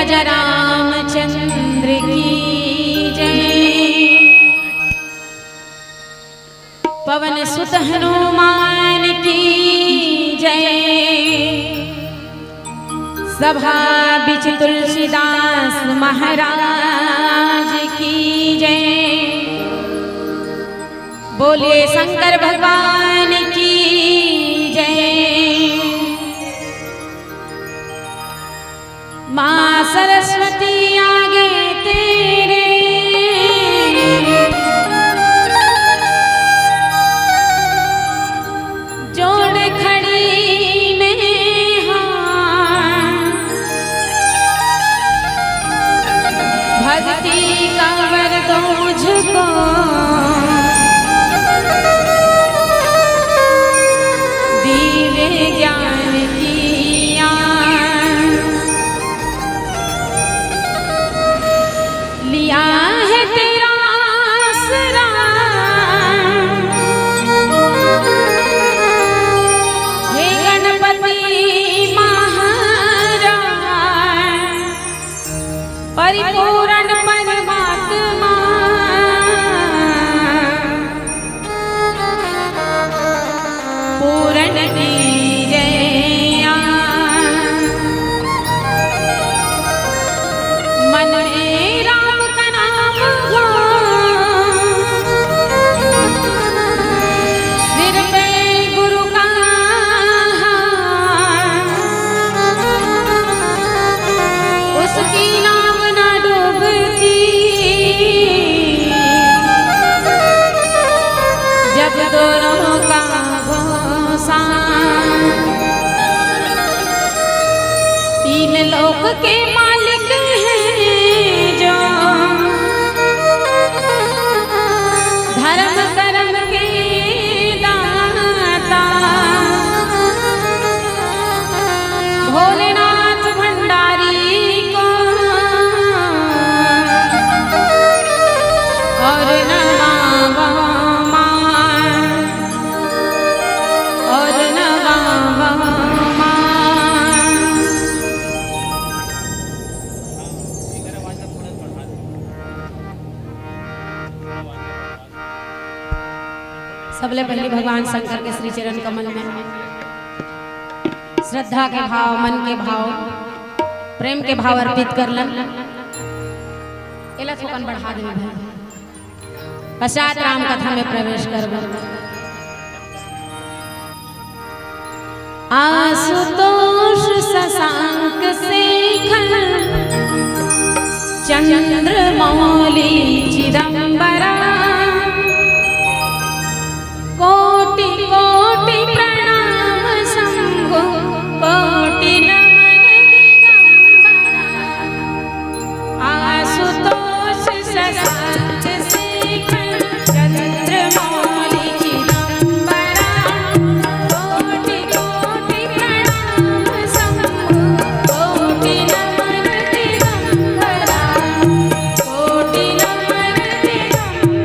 राजा रामचंद्र की जय। पवन सुत हनुमान की जय। सभा बिच तुलसीदास महाराज की जय। बोलिए शंकर भगवान की जय। माँ सरस्वती आगे तेरे जोड़ खड़ी में हाथ। भक्ति का वर दो मुझको दिव्य ज्ञान की लिया है तेरा आसरा। हे गणपति महाराज परिपूर्ण परमात्मा पूर्ण की जय। मन में राम का नाम हो सिर पे गुरु का उसकी नाम न डूबती। जब दोनों का भरोसा तीन लोक के मालिक हैं जो धर्म कर्म के दाता। भोलेनाथ भंडारी को और नमावा और नमावा। सबले पहले भगवान शंकर के श्री चरण कमल में श्रद्धा के भाव, मन के भाव, प्रेम के भाव अर्पित करलन। एला थोकन बढ़ा देवे भाई। पश्चात राम कथा में प्रवेश करब। आशुतोष शशांक शेखर चंद्रमौली चिदंबरा कोटि कोटि प्रणाम शंभो कोटि नमन दिगंबरा। आशुतोष शशांक शेखर चंद्रमौली चिदंबरा कोटि कोटि प्रणाम शंभो कोटि नमन दिगंबरा कोटि नमन दिगंबरा।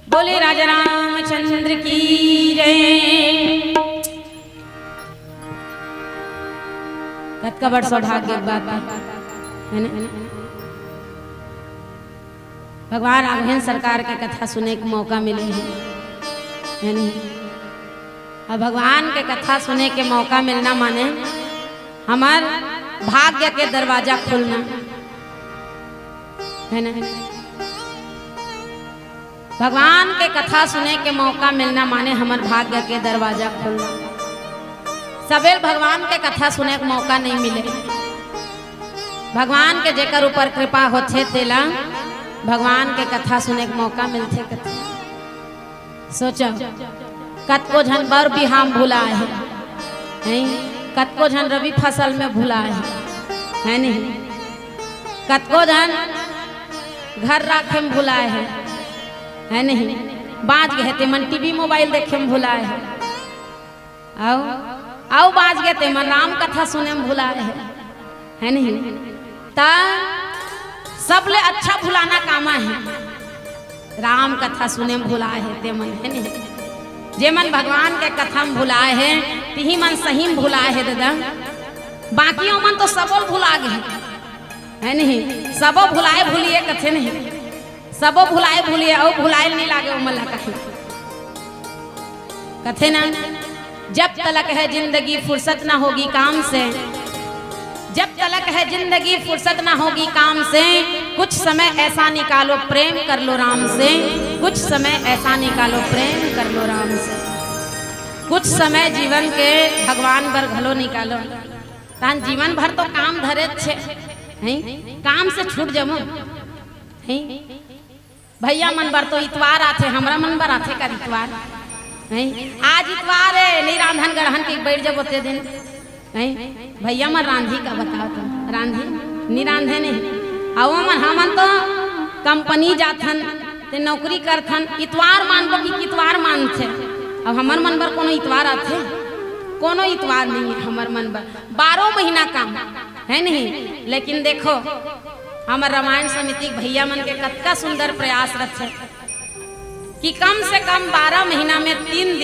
बोले राजा रामचंद्र की जय। कतका बड़ सौभाग्य की बात है ना। भगवान राघवेंद्र सरकार के कथा सुने का मौका मिले है नहीं। अब भगवान के कथा सुने के मौका मिलना माने हमार भाग्य के दरवाजा खुलना है ना। भगवान के कथा सुने के मौका मिलना माने हमार भाग्य के दरवाजा खुलना। सबेल भगवान के कथा सुने का मौका नहीं मिले। भगवान के जेकर ऊपर कृपा होथे तेला भगवान के कथा सुने का मौका मिलथे। कथा सोचो कतको झन बर बिहाम भुलाए है, कतको झन रवि फसल में भुलाए है नहीं। कतको झन घर राखे में भुलाए है नहीं। बाज गए ते मन टीवी मोबाइल देखे में भुलाए है। आओ बाज गए ते मन राम कथा सुने में भुलाए है नहीं। ता सबले अच्छा भुलाना कामा है राम कथा सुने में भुलाए है ते मन है नहीं। जे मन भगवान के कथा में भुलाए है तिही मन सही में भुलाए है दादा। बाकियों मन तो सबो भुला गए है नहीं। सबो भुलाए भूलिए कथे नहीं। सबो भुलाए भूलिए और भुलाए नहीं लागे उमला कथे ना। जब तलक है जिंदगी फुर्सत ना होगी काम से, जब तलक है जिंदगी फुर्सत ना होगी काम से, कुछ समय ऐसा निकालो प्रेम कर लो राम से। कुछ समय ऐसा निकालो प्रेम कर लो राम से। कुछ समय जीवन के भगवान भर घलो निकालो। तान जीवन भर तो काम धरे छे हैं, काम से छूट जमो हैं। भैया मन बर तो इतवार आथे, हमरा मन बर आथे का इतवार हैं। आज इतवार है नहीं रांधन गढ़हन के बैठ जब होते दिन हैं। भैया मन रांधी का बताओ तुम रांधी नहीं रांधे नहीं। आओ मन हमन तो कंपनी जाथन ते नौकरी करथन। इतवार मानबो कि इतवार मानथे। अब हमर मन बर कोनो इतवार आथे? कोनो इतवार नहीं है हमर मन बर। 12 महीना काम है नहीं। लेकिन देखो हमार रामायण समिति भैया मन के कतका सुंदर प्रयास रखे कि कम से कम 12 महीना में 3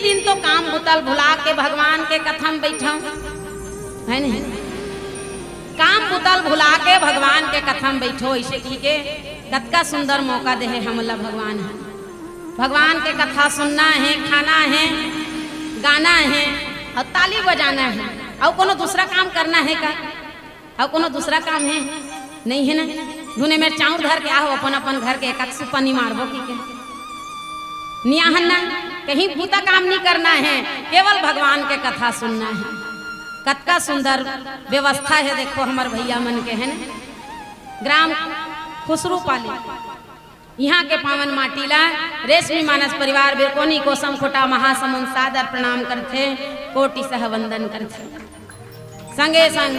दिन तो काम बुतल भुला के भगवान के कथा में बैठा है नहीं। काम बुतल भुला के भगवान के कथा में बैठो ऐसे की के कतका सुंदर मौका दे है हमला भगवान है। भगवान के कथा सुनना है, खाना है, गाना है और ताली बजाना है। और कोनो दूसरा काम करना है का? और कोनो दूसरा काम है नहीं है ना। धुने में चाउर धर के आओ अपन अपन घर के एक सुपनी मारबो की के नियाहन ना। कहीं भूता काम नहीं करना है, केवल भगवान के कथा सुनना है। कतका सुंदर व्यवस्था है देखो हमार भैया मन के है ना। ग्राम खुसरू पाली यहाँ के पावन माटीला रेशमी मानस परिवार बिरकोनी को समखोटा महासमुंद सादर प्रणाम करते, कोटि सह वंदन करते। संगे संग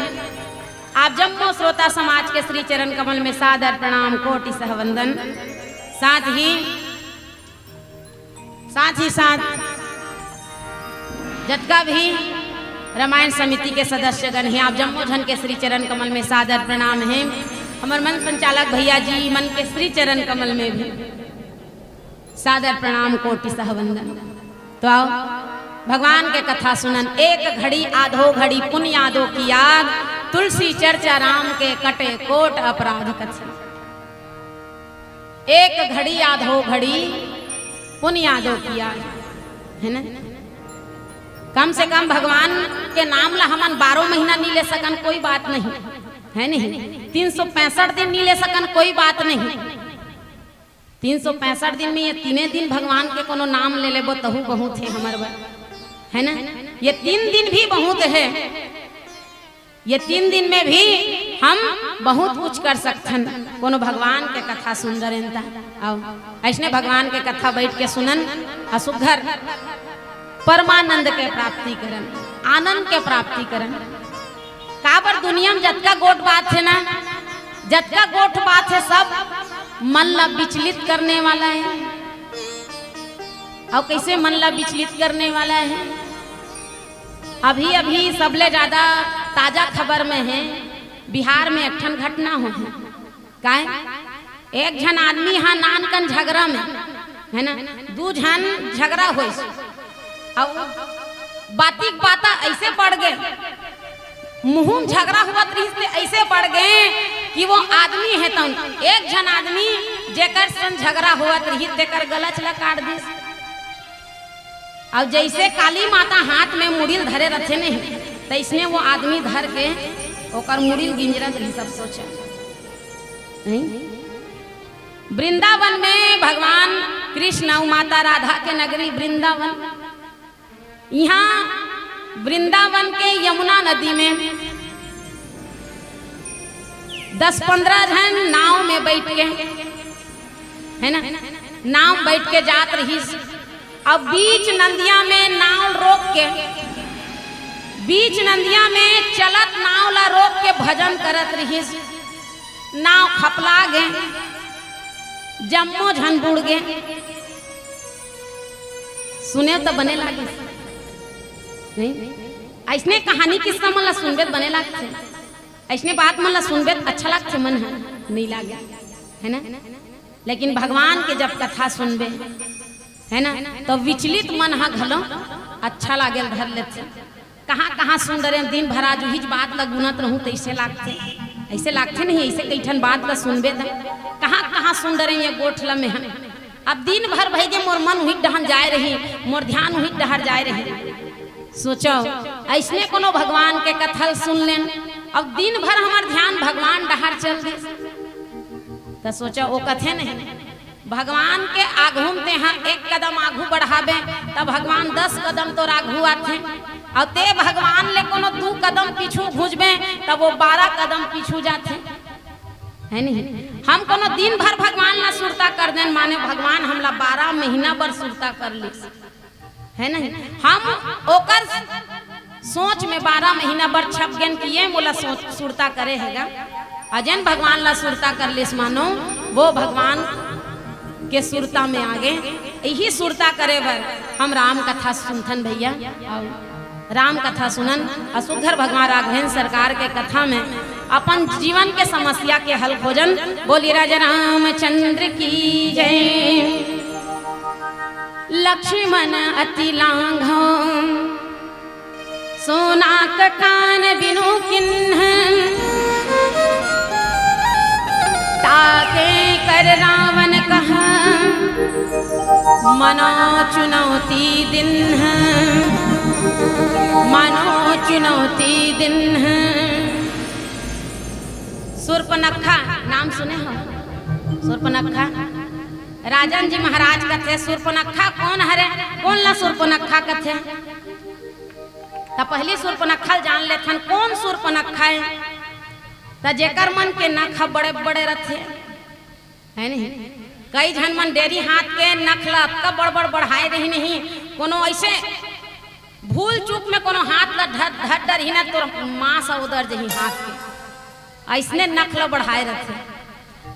आप जम्मो श्रोता समाज के श्री चरण कमल में सादर प्रणाम कोटि सह वंदन। साथ ही साथ जतका भी रामायण समिति के सदस्यगण हैं आप जम्मो जन के श्री चरण कमल में सादर प्रणाम है। हमारे मन संचालक भैया जी मन के श्री चरण कमल में भी सादर प्रणाम कोटि सह वंदन। तो आओ भगवान के कथा सुनन। एक घड़ी आधो घड़ी पुण्य यादों की याद, तुलसी चर्चा राम के कटे कोट अपराध कथन। एक घड़ी आधो घड़ी पुण्य यादों की याद है ना। कम से कम भगवान के नाम ला हमन 12 महीना नहीं ले सकन कोई बात नहीं है नहीं। 365 दिन नहीं ले सकन कोई बात नहीं। 365 दिन में ये 3 दिन भगवान के कोनो नाम ले लेबो तहु बहुत है हमार है ना। ये 3 दिन भी बहुत है। ये 3 दिन में भी हम बहुत कुछ कर सकथन कोनो भगवान के कथा सुंदर एंता। आओ ऐसने भगवान के कथा बैठ के सुनन असुघर परमानंद के प्राप्ति करन, आनंद के प्राप्ति करन। काबर दुनिया में जतका गोट बात है ना, जतका गोट बात है सब मन ला विचलित करने वाला है। और कैसे मन ला विचलित करने वाला है? अभी अभी सबले ज्यादा ताजा खबर में है बिहार में एक ठन घटना हो है। एक झन आदमी यहाँ नानकन झगड़ा में है ना, दू झन झगड़ा हो बाती बाता ऐसे पड़ गए, मुंह झगड़ा हुआ तो ऐसे पड़ गए कि वो आदमी है तो एक झन आदमी जेकर संग झगड़ा हुआ तेकर गला चला काट दी। और जैसे काली माता हाथ में मुड़िल धरे रखे नहीं तो इसने वो आदमी धर के ओकर मुड़िल गिंजरत रही। सब सोचा नहीं, वृंदावन में भगवान कृष्ण और माता राधा के नगरी वृंदावन, यहाँ वृंदावन के यमुना नदी में 10-15 जन नाव में बैठ के है ना, नाव बैठ के जात रही। अब बीच नदिया में नाव रोक के, बीच नदिया में चलत नाव ला रोक के भजन करत रही। नाव खपला गए, जम्मो झन बुड़ गए। सुने तो बने लागे नहीं, ऐसने कहानी किस्सा मन ला सुनबे बने लागथे, ऐसने बात मन ला सुनबे अच्छा लागथे, मन है नहीं लागे है ना। लेकिन भगवान के जब कथा सुनबे है ना तो विचलित मन हा घलो अच्छा लागेल धर लेते। कहाँ कहाँ सुन रहे दिन भर आज वही बात ला गुनत रहूं तो ऐसे लागते, ऐसे लागते नहीं, ऐसे कईठन बात ला सुनबे तो कहाँ कहाँ सुन रहे ये गोठला में है। अब दिन भर भाई के मोर मन वही डहन जाए रही, मोर ध्यान वही डहर जाए रही। सोचो ऐसने कोनो भगवान के कथा सुन लेन, अब दिन भर हमार ध्यान भगवान डहर चल गए तो सोचो वो कथे नहीं, भगवान के आगू में हाँ एक कदम आगू बढ़ावे तब भगवान 10 कदम तो आगू आते, और ते भगवान ले कोनो 2 कदम पीछू घुसबे तब वो 12 कदम पीछू जाते है नहीं। हम कोनो दिन भर भगवान ला सुरता कर देन, माने भगवान हमला 12 महीना पर सुरता कर ली है नहीं। हम ओकर सोच में 12 महीना पर छप गए कि ये मोला सुरता करे हैगा, अजन भगवान ला सुरता कर लिस मानो वो भगवान के सुरता में आगे। यही सुरता करे बर हम राम कथा सुनथन भैया, और राम कथा सुनन असुघर भगवान राघवेंद्र सरकार के कथा में अपन जीवन के समस्या के हल खोजन। बोली राजा रामचंद्र की जय। लक्ष्मण अति लांघो सोना कान बिनु किन्ह, ताके कर रावण कहा मनो चुनौती दिन है, मनो चुनौती दिन है। शूर्पणखा नाम सुने हो? शूर्पणखा राजन जी महाराज कथे शूर्पणखा कौन हरे, कौन ला शूर्पणखा कथे तो पहली शूर्पणखा जान लेथन कौन शूर्पणखा है तो जेकर मन के नख बड़े बड़े रथे है नहीं। कई झन मन डेरी हाथ के नख ला कब बड़ बड़ बढ़ाए रही नहीं, कोनो ऐसे भूल चूक में कोनो हाथ ला धर डर ही ना तो मांस उधर जही हाथ के ऐसने नख ला बढ़ाए रथे।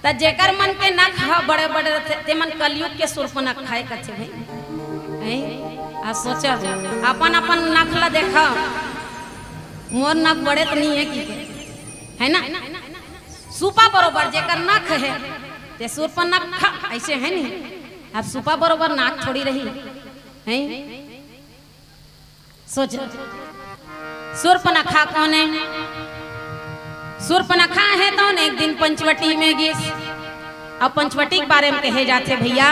तो जेकर मन के नख बड़े बड़े रथे ते मन कलयुग के शूर्पणखा कथे भाई। आ सोचा अपन अपन नख ला देखा, मोर नख बड़े तो नहीं है कि है ना, सुपा बरोबर जेकर नख है ते शूर्पणखा ऐसे है नहीं। अब सुपा बरोबर नाक थोड़ी रही है। सोच शूर्पणखा कौन है? शूर्पणखा है तो एक दिन पंचवटी में गिस, और पंचवटी के बारे में कहे जाते भैया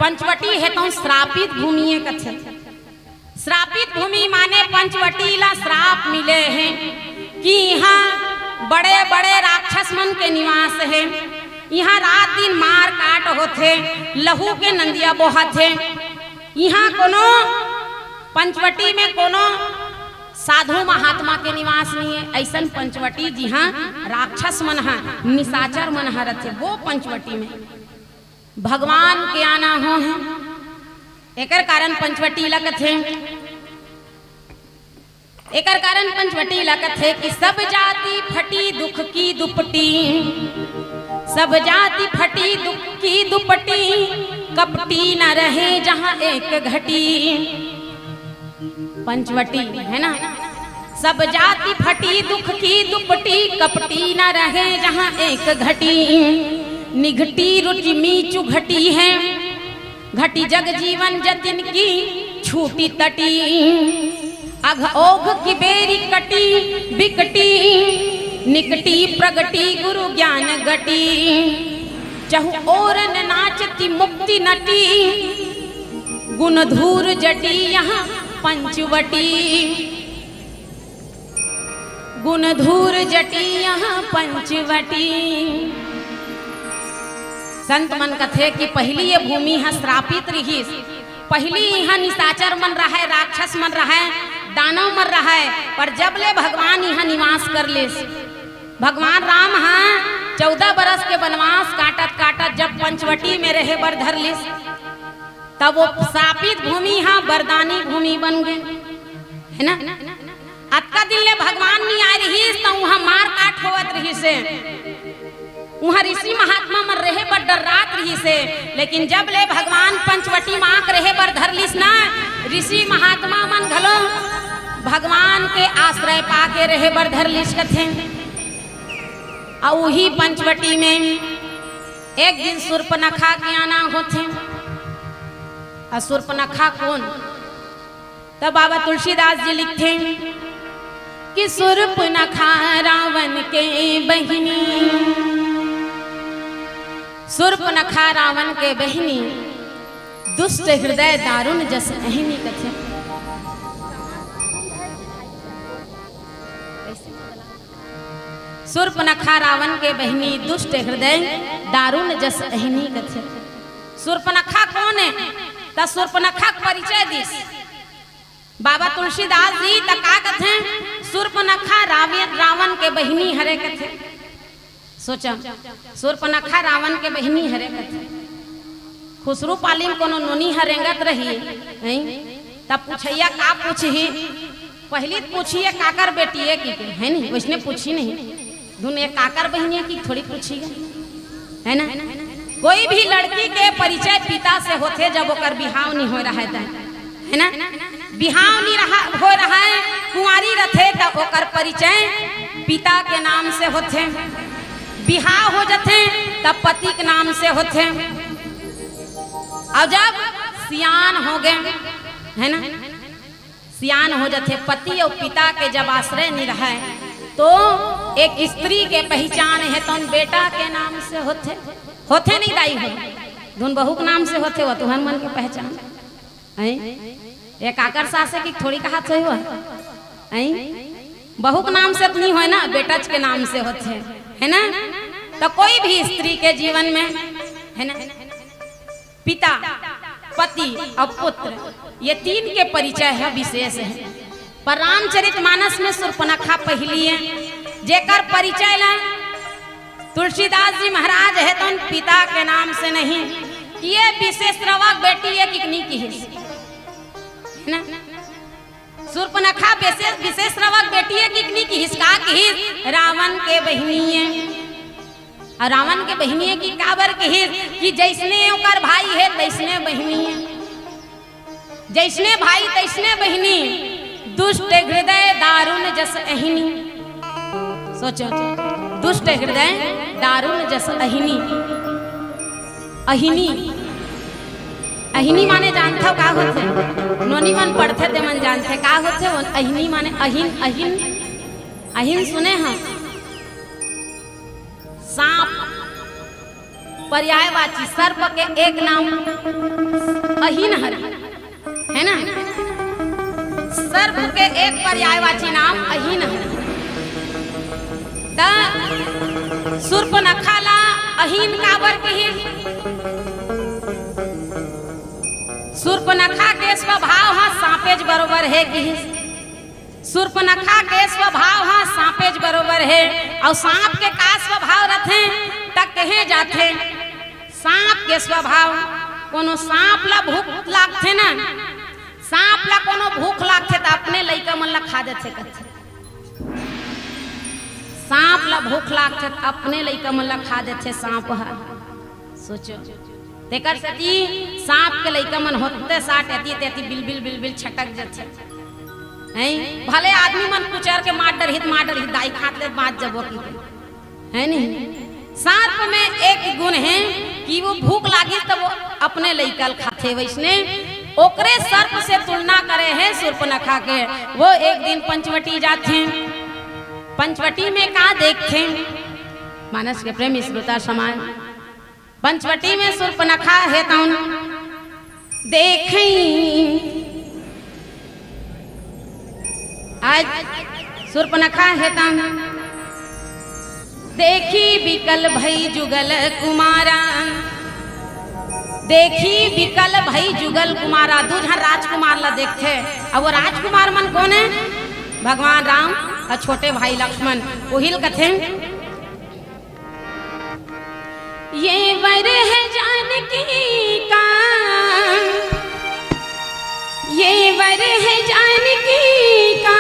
पंचवटी है तो श्रापित भूमि है कथे। श्रापित भूमि माने पंचवटी ला श्राप मिले हैं कि यहाँ बड़े बड़े राक्षस मन के निवास है, यहाँ रात दिन मार काट होते, लहू के नंदिया बोहत है। यहाँ कोनो पंचवटी में कोनो साधु महात्मा के निवास नहीं है, ऐसन पंचवटी जहाँ राक्षस मन है निशाचर मन है रथे वो पंचवटी में भगवान के आना हो है। एकर कारण पंचवटी लगत है, एकर कारण पंचवटी लगत है कि सब जाति फटी दुख की दुपटी, सब जाति फटी दुख की दुपटी, कपटी न रहे जहाँ एक घटी। पंचवटी है ना, सब जाति फटी दुख की दुपटी, कपटी न रहे जहाँ एक घटी। निघटी रुचि मीचु घटी है, घटी जग जीवन जतिन की छूटी तटी, अघ ओघ की बेरी कटी बिकटी, निकटी प्रगटी गुरु ज्ञान गटी, चहु और नाचती मुक्ति नटी, गुण धूर जटी यहाँ पंचवटी, गुण धूर जटी यहाँ पंचवटी। संत मन कथे कि पहली ये भूमि है श्रापित रही, पहली यहाँ निशाचर मन रहा है, राक्षस मन रहा है, दानव मन रहा है, पर जब ले भगवान यहाँ निवास कर ले, भगवान राम हाँ 14 बरस के वनवास काटत काटत जब पंचवटी में रहे बर धर लिस, तब वो श्रापित भूमि हाँ वरदानी भूमि बन गए, है ना। अतका दिन ले भगवान नहीं आ रही तो वहाँ मार काट होवत रही से, वहाँ ऋषि महात्मा मन रहे बर डर रात रही से, लेकिन जब ले भगवान पंचवटी माँ रहे बर धर लिस ना, ऋषि महात्मा मन घलो भगवान के आश्रय पाके रहे बर धर लिस कथे। और वही पंचवटी में एक दिन शूर्पणखा के आना होते, और शूर्पणखा कौन, तब बाबा तुलसीदास जी लिखते कि शूर्पणखा रावण के बहिनी, शूर्पणखा रावण के बहिनी, दुष्ट हृदय दारुण जस अहिनी कथे। शूर्पणखा रावण के बहिनी, दुष्ट हृदय दारुण जस अहिनी कथे। शूर्पणखा कौन है, ता शूर्पणखा परिचय दिस बाबा तुलसीदास जी तका कथे, शूर्पणखा रावण के बहिनी हरे कथे। सोचा शूर्पणखा रावण के बहिनी हरे कथे, खुसरू पालिम कोनो नोनी हरेंगत रही, तब पूछैया का पूछी, पहली पूछिए काकर बेटी है की है नहीं, वैसने पूछी नहीं, दुनिया काकर बहनिया की थोड़ी पूछी है ना। कोई भी लड़की के परिचय पिता से होते जब ओकर बिहाव नहीं हो रहा है ना, बिहाव नहीं हो रहा है, कुंवारी रथे तब ओकर परिचय पिता के नाम से होते, बिहाव हो जाते तब पति के नाम से होते, और जब सियान हो गए है ना, सियान हो जाते पति और पिता के जब आश्रय नहीं रहा है, तो एक स्त्री के पहचान है तो बेटा के नाम से होते नहीं दाई हो, धुन बहू के नाम से होते हो तुम्हारे मन के पहचान है। एक आकर सासे की थोड़ी कहा तो हुआ बहू के नाम से नहीं हो ना, बेटा के नाम से होते है ना। तो कोई भी स्त्री के जीवन में है ना, पिता पति और पुत्र ये तीन के परिचय है विशेष है, पर रामचरितमानस में शूर्पणखा पहली है, जेकर परिचय ला तुलसीदास जी महाराज है तो पिता के नाम से नहीं, ये विशेष रवा बेटी है कितनी की है ना। शूर्पणखा विशेष रवा बेटी है कितनी की हिस्सा की रावण के बहिनी है, और रावण के बहिनी है की काबर की कि जैसने ओकर भाई है तैसने बहिनी है, जैसने भाई तैसने बहिनी, दुष्ट हृदय दारुण जस अहिनी। सोचो दुष्ट हृदय दारुण जस अहिनी, अहिनी अहिनी माने जानते हो का होते, नोनी मन पढ़ते थे मन जानते का होते वो अहिनी माने अहिन, अहिन अहिन सुने हम सांप पर्यायवाची, सर्प के एक नाम अहिन है ना, सर्प के एक पर्यायवाची नाम अहिन है। शूर्पणखा ला अहिन काबर कही, शूर्पणखा के स्वभाव हाँ सांपेज बरोबर है कि शूर्पणखा के स्वभाव हाँ सांपेज बरोबर है, और सांप के का स्वभाव रथे तक कहे जाते, सांप के स्वभाव कोनो सांप ला भूख लागते ना, सांप ला कोनो भूख लागते तो अपने लइका मन ला खा देते कथे, सांप ला भूख लागते तो अपने लइका मन ला खा देते सांप हा। सोचो तेकर सती सांप के लइका मन होते साट एती तेती बिलबिल बिलबिल छटक जाते हैं, भले आदमी मन कुचर के मार डरहित दाई खात ले बात जबो की है नहीं, सर्प में एक गुण है कि वो भूख लागी तो वो अपने लइकल खाते, वैसने ओकरे सर्प से तुलना करे है शूर्पणखा के। वो एक दिन पंचवटी जाते, पंचवटी में का देखते, मानस के प्रेमी श्रोता समाज, पंचवटी में शूर्पणखा है तौन देखें, आज शूर्पणखा है तौन देखी बिकल भई जुगल कुमारा, देखी बिकल भई जुगल कुमारा। दूजा राजकुमार ला देखते, अब वो राजकुमार मन कौन है? भगवान राम और छोटे भाई लक्ष्मण। ओहिल कथे ये वर है जानकी का, ये वर है जानकी का,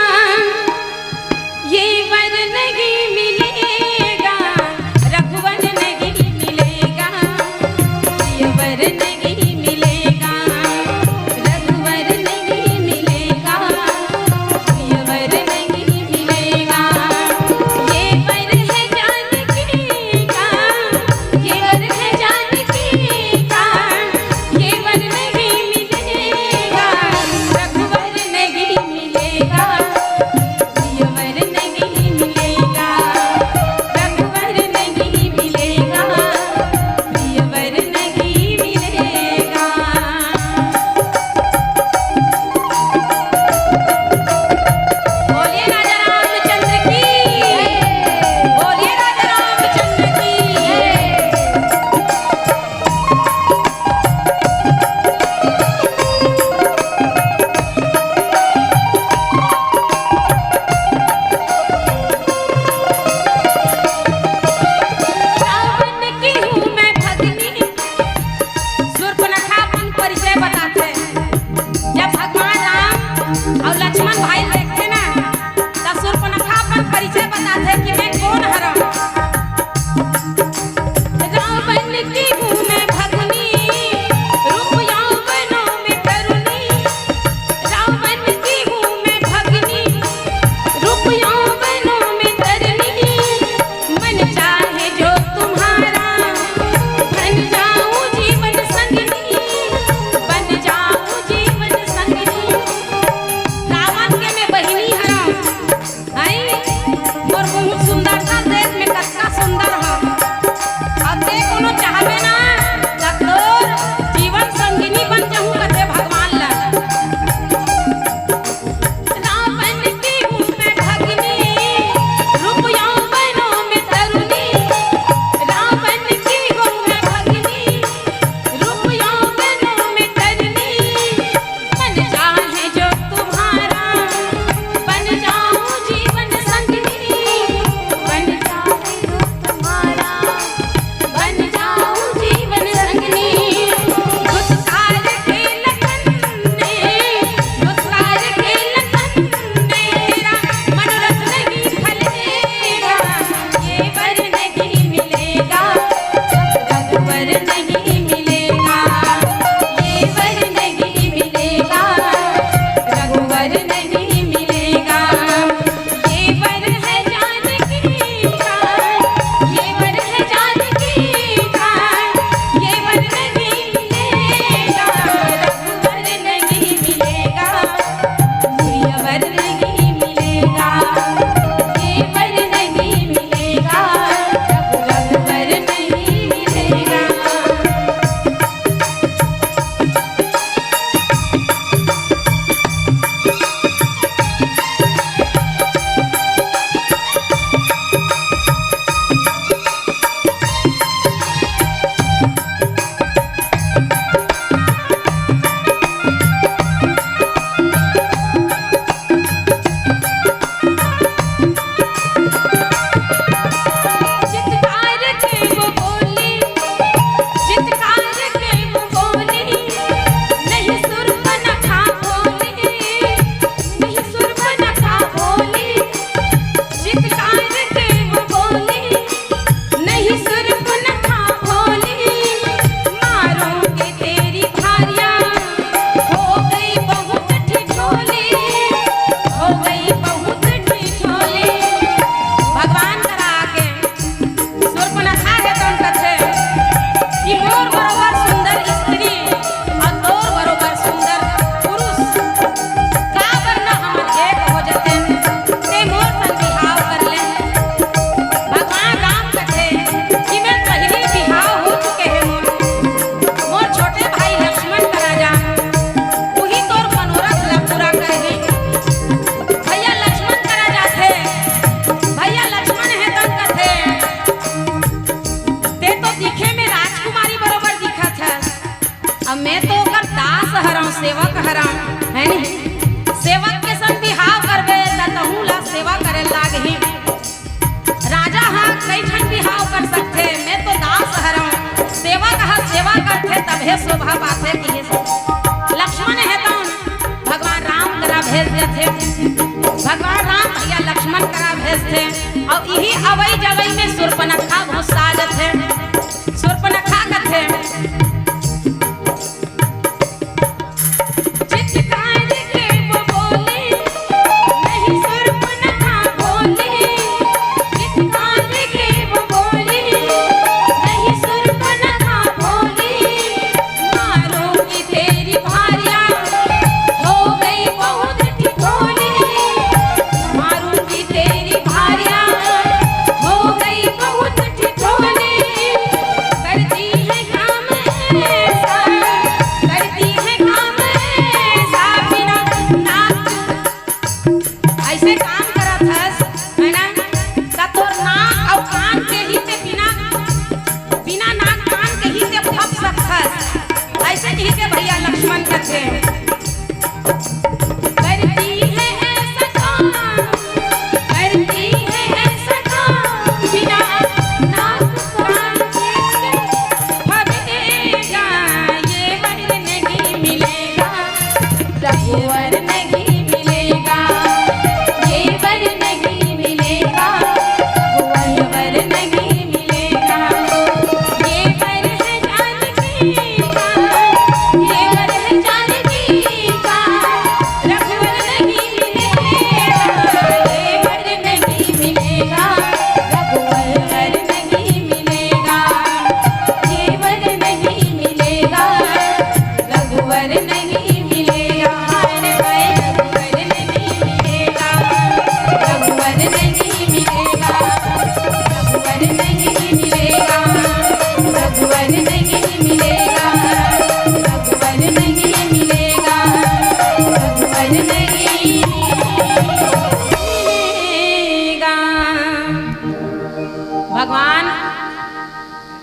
ये वर नहीं मिलेगा, रघुवर नहीं मिलेगा, ये वर नहीं मिलेगा, रघुवर नहीं मिलेगा, ये वर नहीं मिलेगा। ये वर है जानकी का, ये वर है जानकी का, अब मैं तो कर दास हराऊं सेवक हराऊं है नी सेवक के संग बिहाव करबे तहू ला सेवा करे लागे राजा हाँ कई ठन बिहाव कर सकते मैं तो दास हराऊं सेवक हाँ सेवा करते तबे शोभा पाते की लक्ष्मण है तो भगवान राम करा भेज देते भगवान राम भैया लक्ष्मण करा भेजते और यही अवई जगई में शूर्पणखा घुसा जाते शूर्पणखा कथे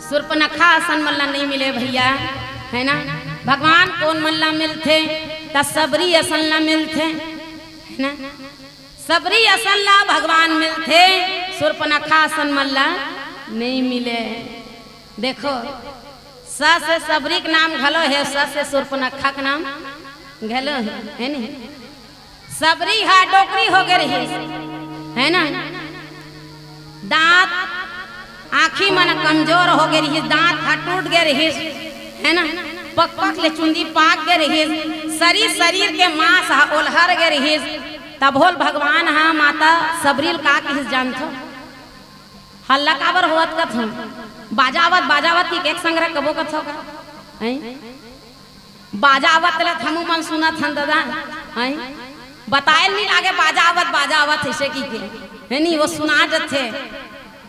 शूर्पणखा असन मल्ला नहीं मिले भैया है ना भगवान कौन मल्ला मिलते त सबरी असन ला मिलते है ना सबरी असन ला भगवान मिलते शूर्पणखा असन मल्ला नहीं मिले देखो स से सबरी के नाम घलो है स से शूर्पणखा का नाम घलो है नहीं सबरी हा डोकरी हो गई है ना दांत आँखी मन कमजोर हो गई रही दांत हा टूट गए रही है ना पक पक ले चुंदी पाक गए रही शरीर के मांस हा ओलहर गए रही तब होल भगवान हा माता सबरील का किस जानथो हल्ला काबर होत कथ बाजावत की एक संग्रह कबो कथो बाजावत ले हमू मन सुनत हन दादा हैं बताए नहीं लागे बाजावत ऐसे की के है नहीं वो सुना जथे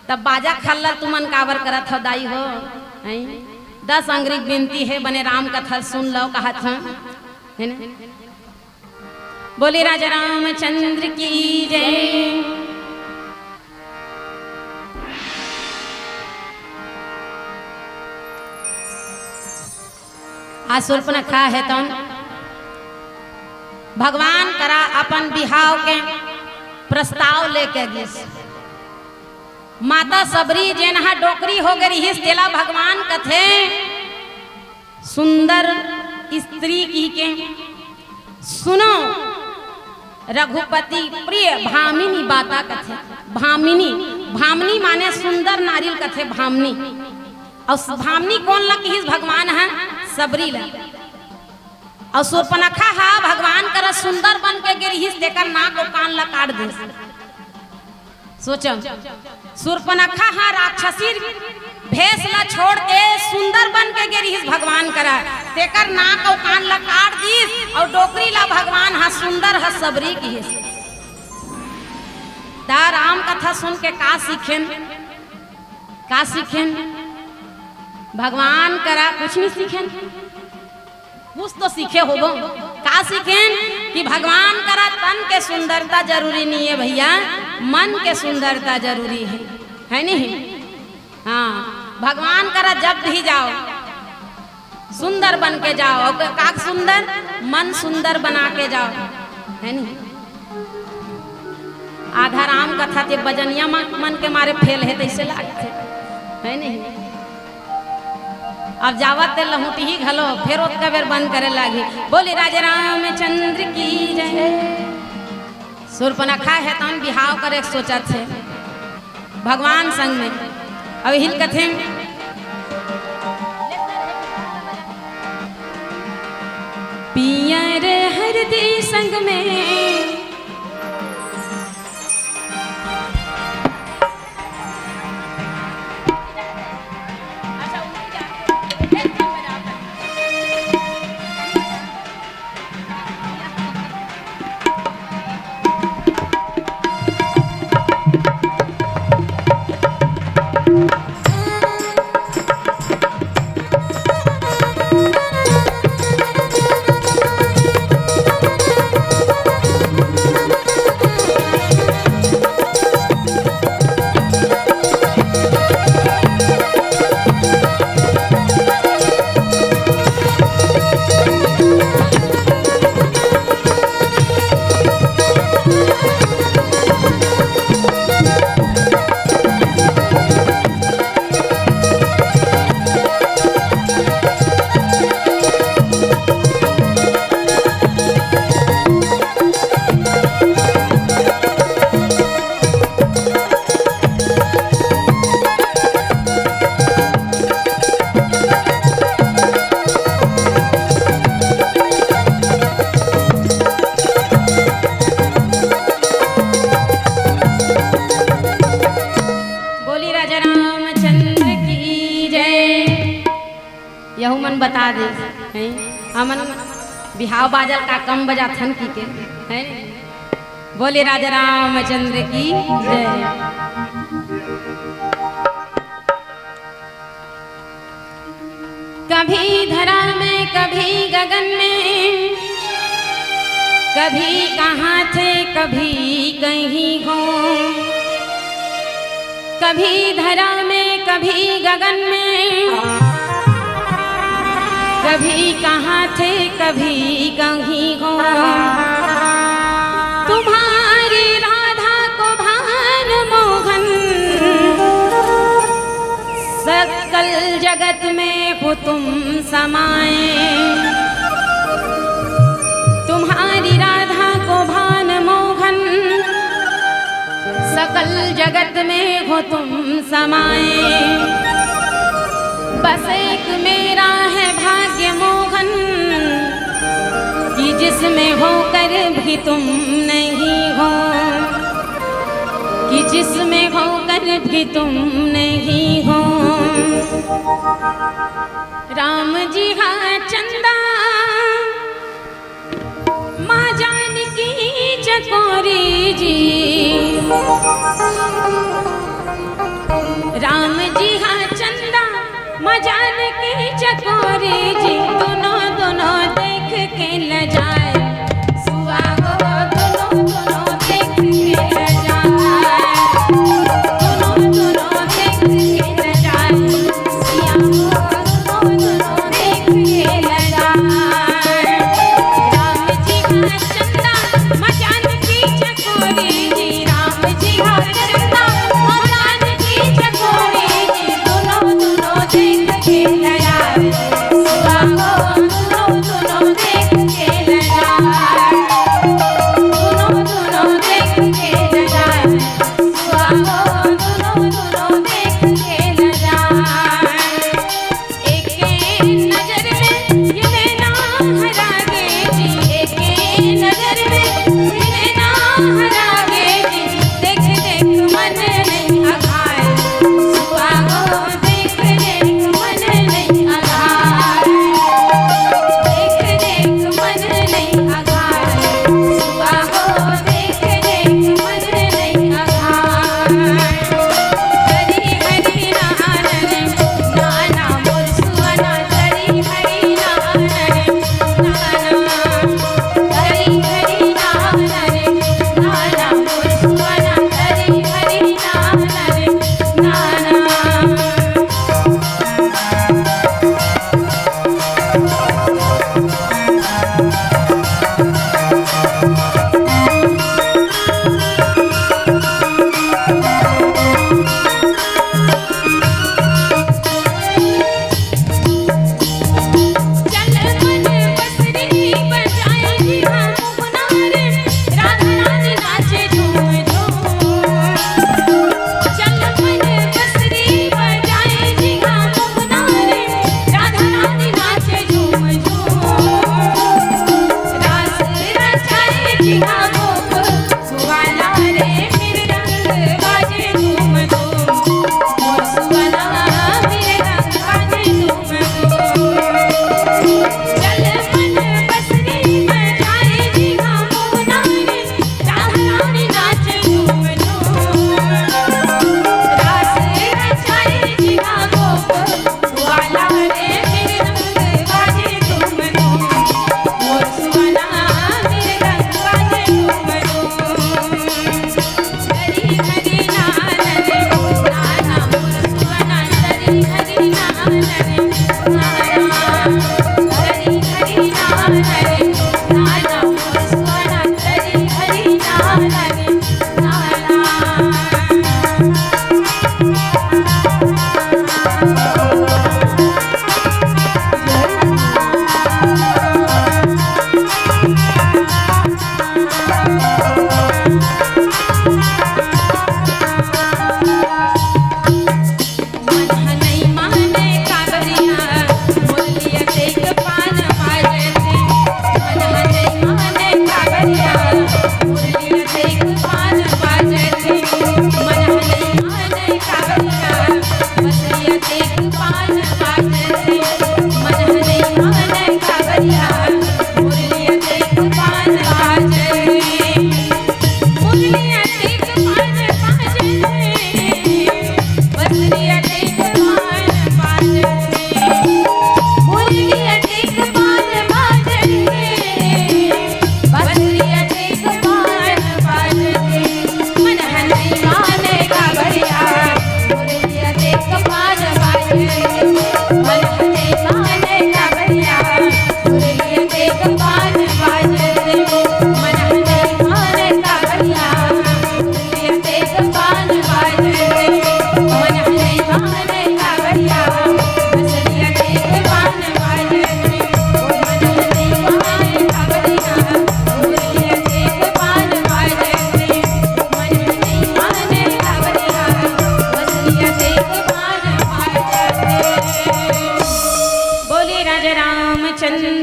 तब बाजा खल्ला तुमन काबर करत हो दाई हो हैं 10 अंग्री विनती है बने राम कथा सुन लो कहा था है ना बोले राजा रामचंद्र की जय। आज शूर्पणखा है तो भगवान करा अपन बिहाव के प्रस्ताव लेके गिस माता सबरी जेनहा डोकरी हो गई हिस तेला भगवान कथे सुंदर स्त्री की के सुनो रघुपति प्रिय भामिनी बाता कथे भामिनी माने सुंदर नारियल कथे भामिनी और भामिनी कौन लग हिस भगवान है सबरी ला और शूर्पणखा हा भगवान कर सुंदर बन के गिर हिस देकर नाक और कान ला काट दे सोचो शूर्पणखा हा राक्षसी भेष ला छोड़ के सुंदर बन के गिर हिस भगवान करा तेकर नाक और कान ला काट दीस और डोकरी ला भगवान हा सुंदर हा सबरी की हिस ता राम कथा सुन के का सीखें भगवान करा कुछ नहीं सीखें कुछ तो सीखे होगो का सीखें कि भगवान करा तन के सुंदरता जरूरी नहीं है भैया मन के सुंदरता जरूरी है नहीं हाँ भगवान करा जब भी जाओ सुंदर बन के जाओ। का सुंदर? मन सुंदर बना के जाओ, है नहीं? आधा राम कथा ते बजनिया मन के मारे फेल है तैसे लागते, है नहीं? अब जावत ते लहुटी ही घलो फिर ओतका बेर बंद करे लागी। बोले राजा रामचंद्र की जय। सुर्पनखा है तन बिहाव करे सोचा थे भगवान संग में। अब हिल कथे पियर हरदी संग में यहू मन बता दे हैं हमन बिहाव बाजल का कम बजा थन की के हैं। बोले राजा रामचंद्र की जय। कभी धरा में कभी गगन में, कभी कहाँ थे कभी कहीं हो। कभी धरा में कभी गगन में, कभी कहाँ थे कभी कहीं हो। तुम्हारी राधा को भान मोहन, सकल जगत में हो तुम समाए। तुम्हारी राधा को भान मोहन, सकल जगत में हो तुम समाए। बस एक मेरा है भाग्य मोहन, कि जिसमें होकर भी तुम नहीं हो, कि जिसमें होकर भी तुम नहीं हो। राम जी हाँ चंदा माँ जानकी चकोरी जी। राम जी हाँ चंदा माँ जानकी चकोरी जी। दोनों दोनों देख के ल जाए, सुहागो दोनों दोनों देख के ल जाए। दोनों दोनों देख के ल जाए, सुहागो दोनों दोनों देख के ल जाए। राम जी का चंदा माँ जानकी चकोरी जी। राम जी का चंदा माँ जानकी चकोरी जी। दोनों दोनों देख के ल जाए, सुहागो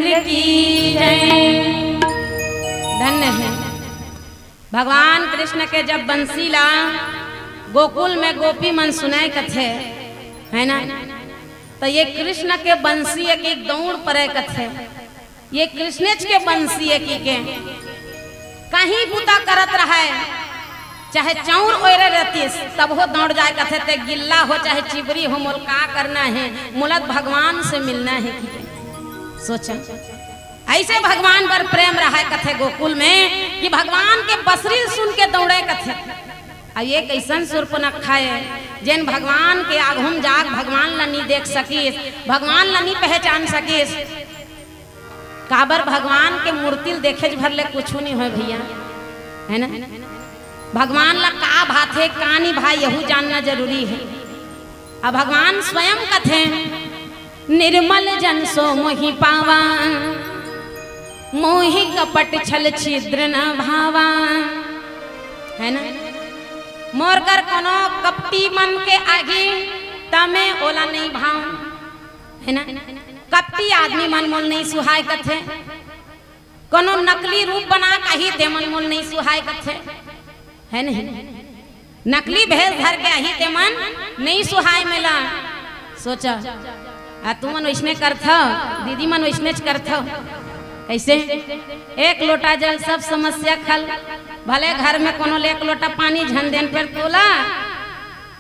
रामचंद्र की जय। धन्य है भगवान कृष्ण के जब बंसीला गोकुल में गोपी मन सुनाए कथे है ना, तो ये कृष्ण के बंसी एक दौड़ पड़े कथे, ये कृष्णेच के बंसी के कहीं बुता करत रहा है, चाहे चौर ओरे रहती तब हो दौड़ जाए कथे ते गिल्ला हो चाहे चिबरी हो, मोल का करना है, मुलक भगवान से मिलना है। सोचा ऐसे भगवान पर प्रेम रहा है कथे गोकुल में कि भगवान के बसरी सुन के दौड़े कथे। अब ये कैसन सुर्पनखा है जिन भगवान के आगुम जाग भगवान ला नहीं देख सकीस, भगवान ला नहीं पहचान सकीस। काबर भगवान के मूर्ति देखे भर ले कुछ नहीं हो भैया, है ना। भगवान ला का बात है का नहीं भाई यहू जानना जरूरी है। अब भगवान स्वयं कथे निर्मल जन सो मोहि पावा, मोहि कपट छल छिद्र न भावा, है ना। मोर कर कोनो कपटी मन के आगे तमे ओला नहीं भाव, है ना। कपटी आदमी मन मोल नहीं सुहाय कथे, कोनो नकली रूप बना कही ते मन मोल नहीं सुहाय कथे, है नहीं। नकली भेष धर के ही ते मन नहीं सुहाय मिला। सोचा आ तू मन वैसने करथ, दीदी मन वैसने करथ। कैसे एक लोटा जल सब समस्या खल, भले घर में कोनो एक लोटा पानी झन देन पर तोला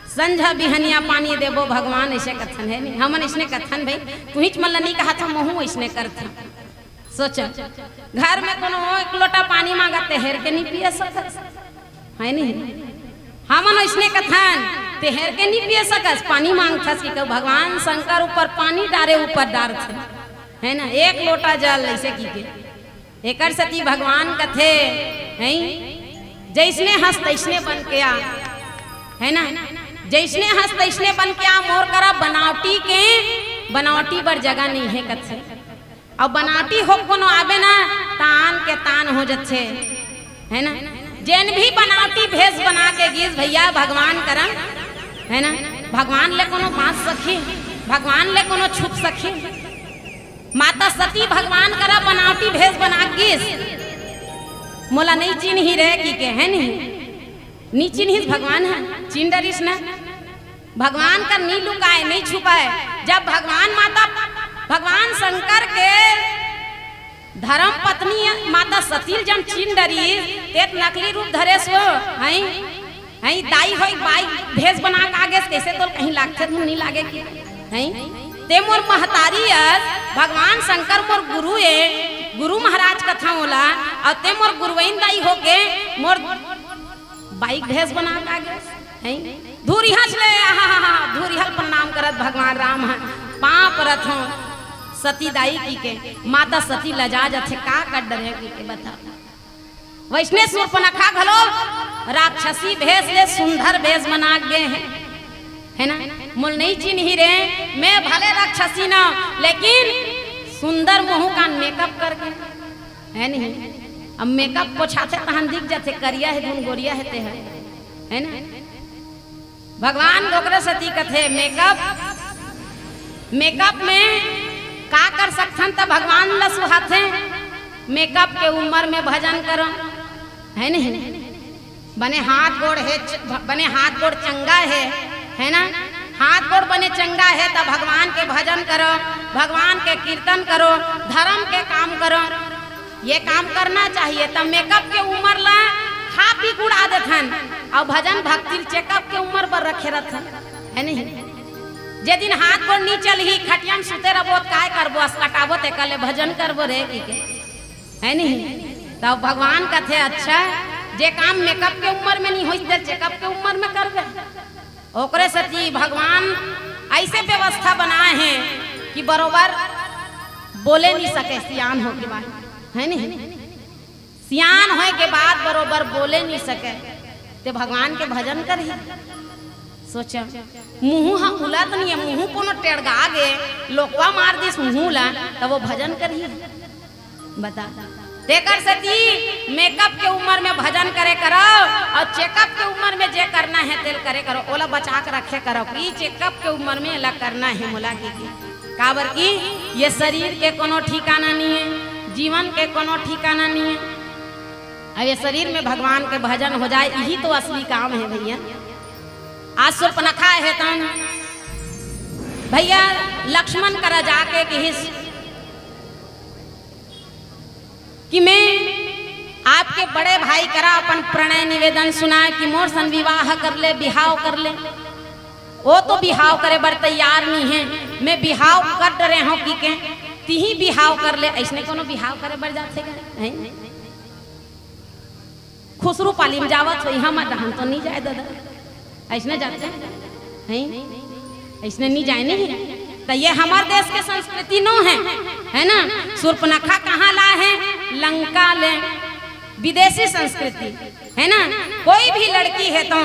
संझा बिहनिया पानी देबो भगवान ऐसे कथन है नहीं। हमन इसने कथन भाई तू ही मन नहीं कहा था महू इसने करथ। सोचा घर में कोनो एक लोटा पानी मांगा तेहर के नहीं पिए सकत, है नहीं। हमन इसने कथन तेहर के नहीं पिए सकस, पानी मांगथस कि भगवान शंकर ऊपर पानी डारे ऊपर डार थे, है ना। एक लोटा जल ऐसे की के एकर सती भगवान कथे हैं जैसने हंस तैसने बन के आ, है ना। जैसने हंस तैसने बन के आ, मोर करा बनावटी के बनावटी बर जगह नहीं है कथे। और बनावटी हो कोनो आबे ना तान के तान हो जथे, है ना। जैन भी बनावटी भेष बना के गीस भैया भगवान करम, है ना। भगवान ले कोनो बांस सखी, भगवान ले कोनो छुप सखी। माता सती भगवान करा बनावटी भेष बना गीस, मोला नहीं चिन्ह ही रहे की के, है नहीं चिन्ह ही भगवान है, चिन्ह डरिस ना। भगवान का नहीं लुकाए नहीं छुपाए। जब भगवान माता भगवान शंकर के धर्म पत्नी माता सती जब चिन्ह डरी एक नकली रूप धरे सो हैं दाई होई बाई भेष बना के आगे कैसे तो कहीं लागते तुम नहीं लागे कि हैं ते मोर महतारी भगवान शंकर मोर गुरु है, गुरु महाराज कथा होला और ते मोर गुरुवैन दाई होके मोर बाइक भेष बना के आगे हैं धूरिहा चले धूरिहल प्रणाम करत भगवान राम है पाँव परत हो सती दाई की के। माता सती लजा जाथे का कर डरे की के बता। वैष्णव सुर्पनखा घलो राक्षसी भेष ले सुंदर भेष बना गए हैं, है ना। मुल नहीं चिन्ह ही रहे मैं भले राक्षसी ना लेकिन सुंदर मुँह का मेकअप करके, है नहीं। अब मेकअप पोछाते तहन दिख जाते करिया है धुन गोरिया है ना। भगवान गोकरा सती कथे मेकअप में का कर सकथन तब भगवान ला सुहाथे। मेकअप के उम्र में भजन करो, है नहीं। बने हाथ गोड़ है, बने हाथ गोड़ चंगा है ना। हाथ गोड़ बने चंगा है तब भगवान के भजन करो, भगवान के कीर्तन करो, धर्म के काम करो। ये काम करना चाहिए। तब मेकअप के उम्र ला खा पी गुड़ा देथन और भजन भक्ति चेकअप के उम्र पर रखे रहथन, है नहीं। जे दिन हाथ गोड़ नी चल ही खटिया में सुते रहो काय करबो कटाबो ते कले भजन करबो रे की के, है नहीं। तब भगवान कथे अच्छा जे काम मेकअप के उम्र में नहीं होई चेकअप के उम्र में करबे। ओकरे सती भगवान ऐसे व्यवस्था बनाए हैं कि बरोबर बोले नहीं सके सियान हो के बाद, है नहीं। सियान होए के बाद बरोबर बोले नहीं सके ते भगवान के भजन कर ही। सोचा मुँह हाँ उला तो नहीं है, मुँह कोनो टेढ़गा गे लोकवा मार दिस मुँह ला तब वो भजन कर ही बता। तेकर सती मेकअप के उम्र में भजन करे करो और चेकअप के उम्र में जे करना है तेल करे करो। ओला बचा के रखे करो कि चेकअप के उम्र में ला करना है मोला की काबर की ये शरीर के कोनो ठिकाना नहीं है, जीवन के कोनो ठिकाना नहीं है। अब ये शरीर में भगवान के भजन हो जाए, यही तो असली काम है भैया। आज सुर्पनखा है तन भैया लक्ष्मण करा जाके कि मैं आपके बड़े भाई करा अपन प्रणय निवेदन सुनाए कि मोर सन विवाह कर ले, बिहाव कर ले। वो तो बिहाव करे बर तैयार नहीं है, मैं बिहाव कर डरे हूँ कि के तिही बिहाव कर ले। ऐसने कोनो बिहाव करे बर जाते हैं खुसरू पाली में जावत हो, हम तो नहीं जाए दादा, ऐसने जाते हैं, ऐसने नहीं जाए नहीं। तो ये हमारे देश के संस्कृति नो है ना। सुर्पनखा कहाँ ला है? लंका ले, विदेशी संस्कृति है ना। कोई भी लड़की है तो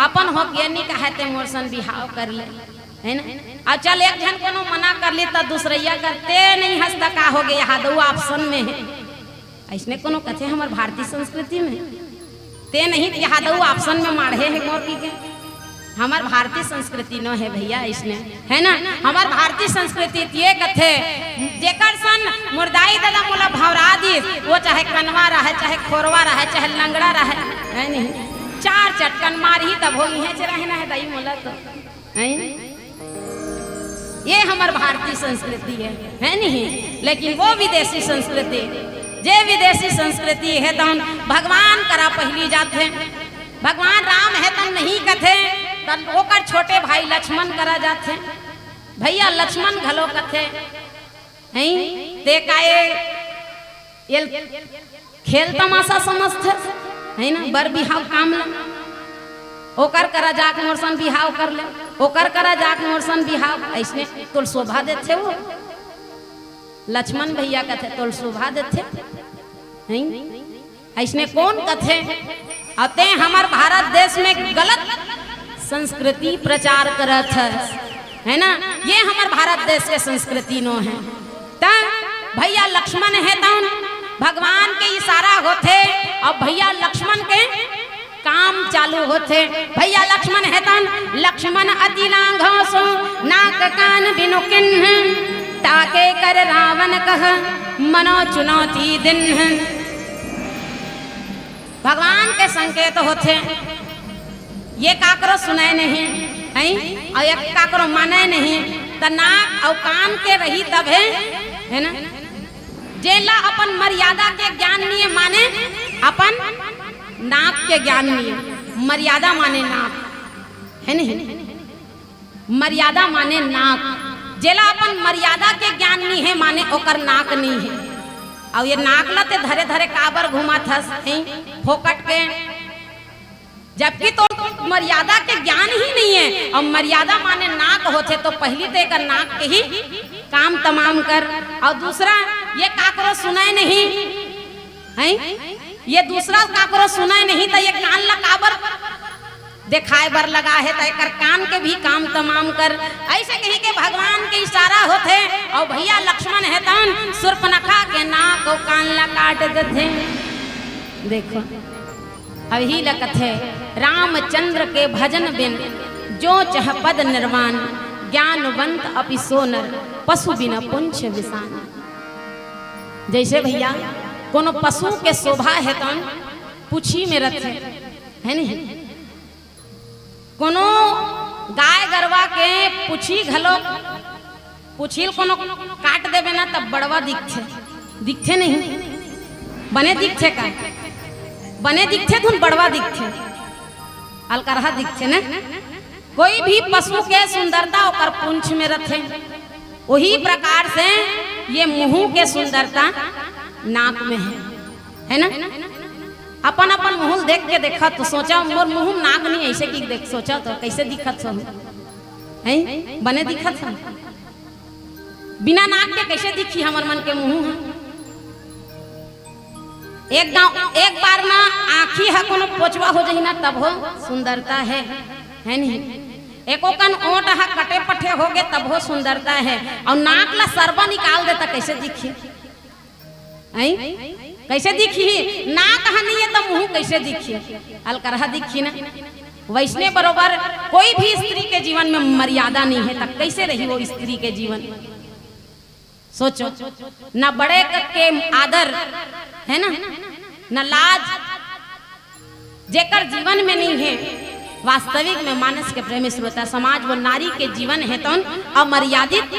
अपन हो के नहीं कहते मोर सन बिहाव कर ले, है ना। अब चल एक जन कोनो मना कर ली तो दूसरैया करते नहीं हंसता का हो गया, यहाँ दो ऑप्शन में है। ऐसने कोनो कथे हमारे भारतीय संस्कृति में ते नहीं, यहाँ दो ऑप्शन में माढ़े है मोर की के। हमार भारतीय संस्कृति न है भैया, इसने है ना। हमार भारतीय संस्कृति ये कथे जेकर सन मुर्दाई दादा मोला भवरा दी, वो चाहे कनवा रहे, चाहे खोरवा रहे, चाहे लंगड़ा रहे, है नहीं, चार चटकन मारी तब होगी है रहना है दाई मोला तो है। ये हमार भारतीय संस्कृति है नहीं। लेकिन वो विदेशी संस्कृति, जे विदेशी संस्कृति है तो भगवान करा पहली जाते, भगवान राम है तो नहीं कथे, तब ओकर छोटे भाई लक्ष्मण करा जाते भैया। लक्ष्मण घलो कथे हैं ते काए ये खेल तमाशा समझते है ना। बर बिहाव काम ले, ओकर करा जाके मोर सन बिहाव कर ले, ओकर करा जाके मोर सन बिहाव। ऐसने तोल शोभा देते वो लक्ष्मण भैया कथे, तोल शोभा देते हैं। ऐसने कौन कथे अते हमार भारत देश में गलत संस्कृति प्रचार करत है ना। ये हमार भारत देश के संस्कृति नो है। तब भैया लक्ष्मण है तो भगवान के इशारा होते, और भैया लक्ष्मण के काम चालू होते। भैया लक्ष्मण है तो लक्ष्मण अति लांघो सो नाक कान बिनु किन्ह, ताके कर रावण कह मनो चुनौती दिन। भगवान के संकेत होते, ये काकरो सुनाए नहीं है और एक काकरो माने नहीं, तो नाक और कान के रही तब है ना। जेला अपन मर्यादा के ज्ञान नहीं माने, अपन नाक के ज्ञान नहीं, मर्यादा माने नाक है नहीं, मर्यादा माने नाक। जेला अपन मर्यादा के ज्ञान नहीं है माने ओकर नाक नहीं है। और ये नाक लते धरे धरे काबर घुमा थस फोकट के, जबकि तो मर्यादा के ज्ञान ही नहीं है। और मर्यादा माने नाक होते तो पहली तो एक नाक के ही काम तमाम कर। और दूसरा ये काकरो सुनाए नहीं है, ये दूसरा काकरो सुनाए नहीं तो ये कान ला काबर दिखाए बर लगा है, तो एक कान के भी काम तमाम कर। ऐसे कहीं के भगवान के इशारा होते। और भैया लक्ष्मण है तन सुर्पनखा के नाक और कान ला काट देते। देखो अही लकत है रामचंद्र के भजन बिन जो चह पद निर्वाण, ज्ञानवंत अपि सोनर पशु बिना पुंछ विसान। जैसे भैया कोनो पशु के शोभा है तो पुछी में रथे है नहीं, कोनो गाय गरवा के पुछी घलो पुछिल कोनो काट देवे ना तब बड़वा दिखते नहीं, बने दिखते का बने दिखते धुन बड़वा दिखते, अलकरहा दिखते ना। कोई भी पशु के सुंदरता ओकर पूंछ में रथे, वही प्रकार से ये मुंह के सुंदरता नाक में है ना। अपन अपन मुंह देख के देखा तो सोचा मोर मुंह नाक नहीं ऐसे की देख, सोचा तो कैसे दिखत है बने दिखत है, बिना नाक के कैसे दिखी हमर मन के मुंह है। एक बार ना आँखी है कोनो पोचवा हो जाही ना तब हो सुंदरता है नहीं। एको कन ओट है कटे पटे हो गए तब हो सुंदरता है। और नाक ला सरबा निकाल देता कैसे दिखी कैसे दिखी, नाक है नहीं है तो मुंह कैसे दिखी, अलकरहा दिखी ना। वैसने बरोबर कोई भी स्त्री के जीवन में मर्यादा नहीं है तब कैसे रही वो स्त्री के जीवन सोचो, न बड़े के आदर है ना, न लाज, जेकर जीवन में नहीं है वास्तविक में मानस के प्रेमी श्रोता समाज वो नारी के जीवन है तो अमर्यादित,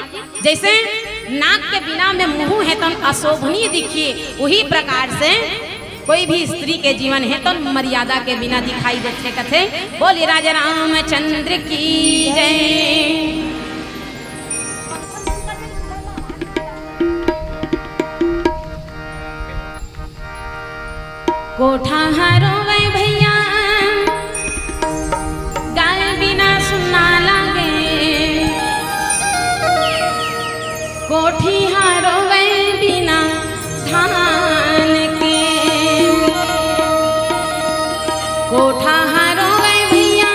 जैसे नाक के बिना में मुंह है तो अशोभनीय दिखिए, वही प्रकार से कोई भी स्त्री के जीवन है तो मर्यादा के बिना दिखाई देते कथे। बोले राजा रामचंद्र की जय। कोठा हारो वे भैया गाय बिना सुनना लागे, कोठी हारो वे बिना धान के, कोठा हारो वे भैया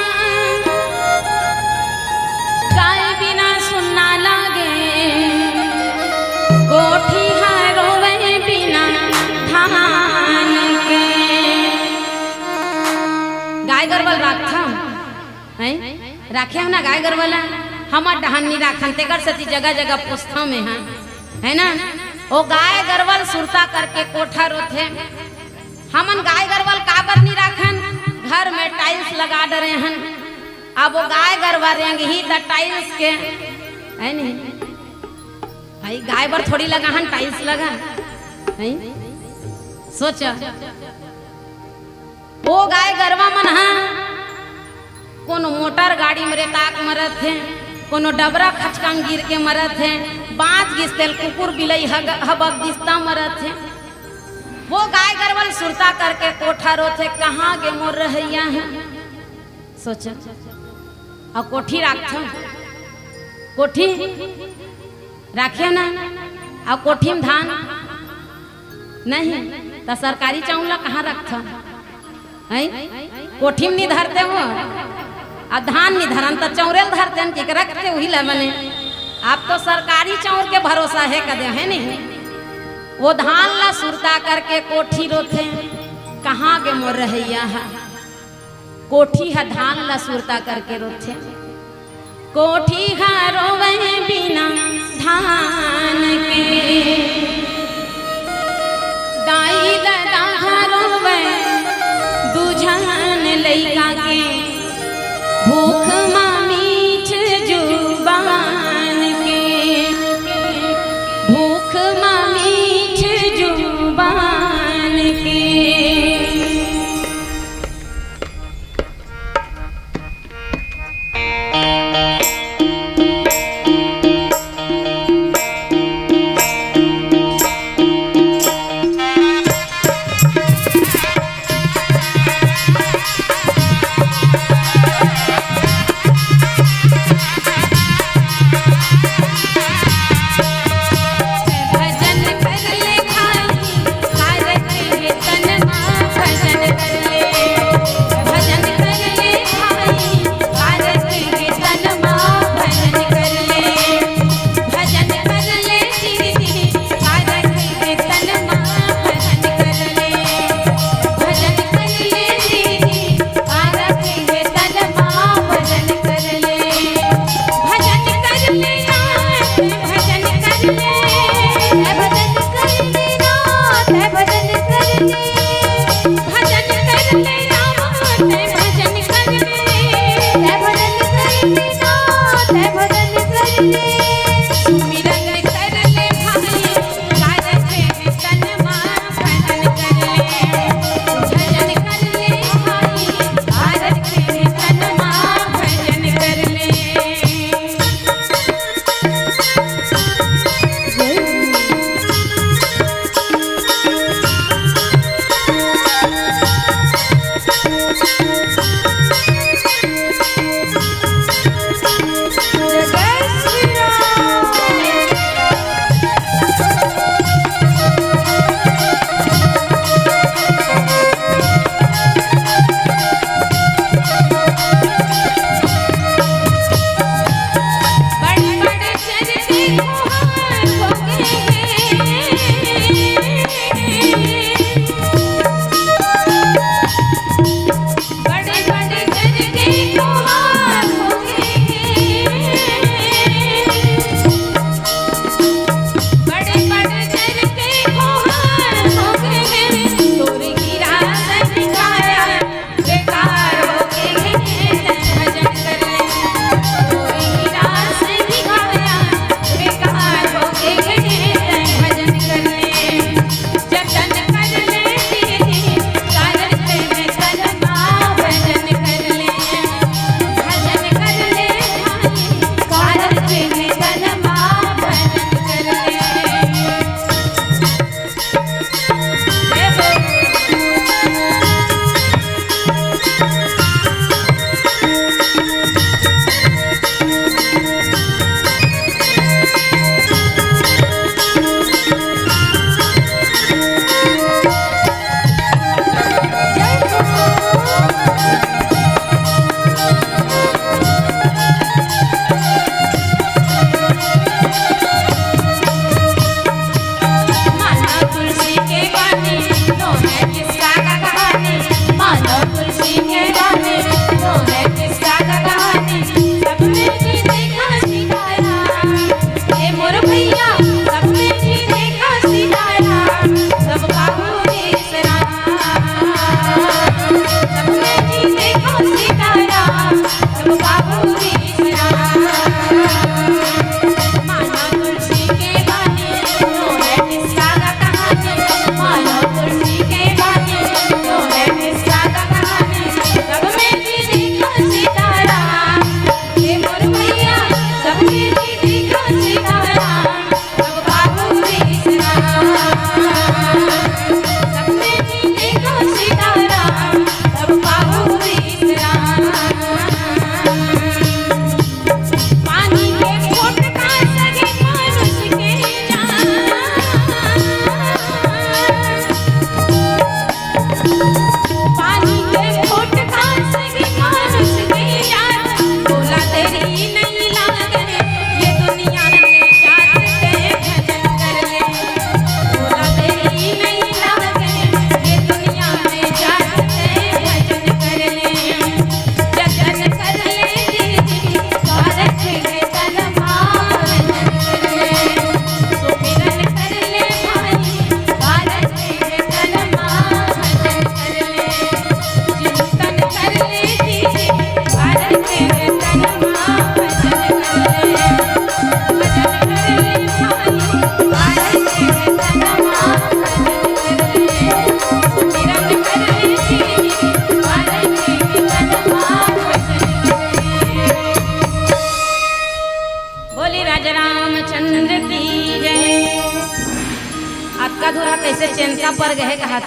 गाय बिना सुनना लागे, कोठी हारो वे बिना धान के। गाय गरबल राखा है, राखे हम ना गाय गरबला, हमार डहन नहीं राखन तेकर सती जगह जगह पुस्तों में है ना। वो गाय गरबल सुरता करके कोठा रोथे, हमन गाय गरबल काबर नहीं राखन, घर में टाइल्स लगा डरे हन, अब वो गाय गरबा रहेंगे ही द टाइल्स के है नहीं भाई, गाय बर थोड़ी लगा हन टाइल्स लगा है। सोचा वो गाय गरबा मन हा कोनो मोटर गाड़ी में रेताक मरत है, कोनो डबरा खचकांग गिर के मरत है, बाँच गिस्तेल कुकुर बिलई हबक दिस्ता मरत है। वो गाय गरबल सुरता करके कोठा रोथे, कहाँ गे मोर रहैया है। सोचा और कोठी राखो, कोठी राखे ना, और कोठी में धान नहीं तो सरकारी चाउला कहाँ रखता है, कोठी में नहीं धरते हो, और धान नहीं धरन तो चौरेल धरते हैं कि रखते वही ला बने। आप तो सरकारी चाउर के भरोसा है कदे है नहीं, वो धान ला सुरता करके कोठी रोथे, कहाँ के मोर रहैया है। कोठी है धान ला सुरता करके रोथे, कोठी है रोवे बिना धान के, दाई दादा रोवे दूझन लइका के, भूख मीठ जुबान के, भूख मीठ जुबान के। कैसे चेनका पर गए हाथ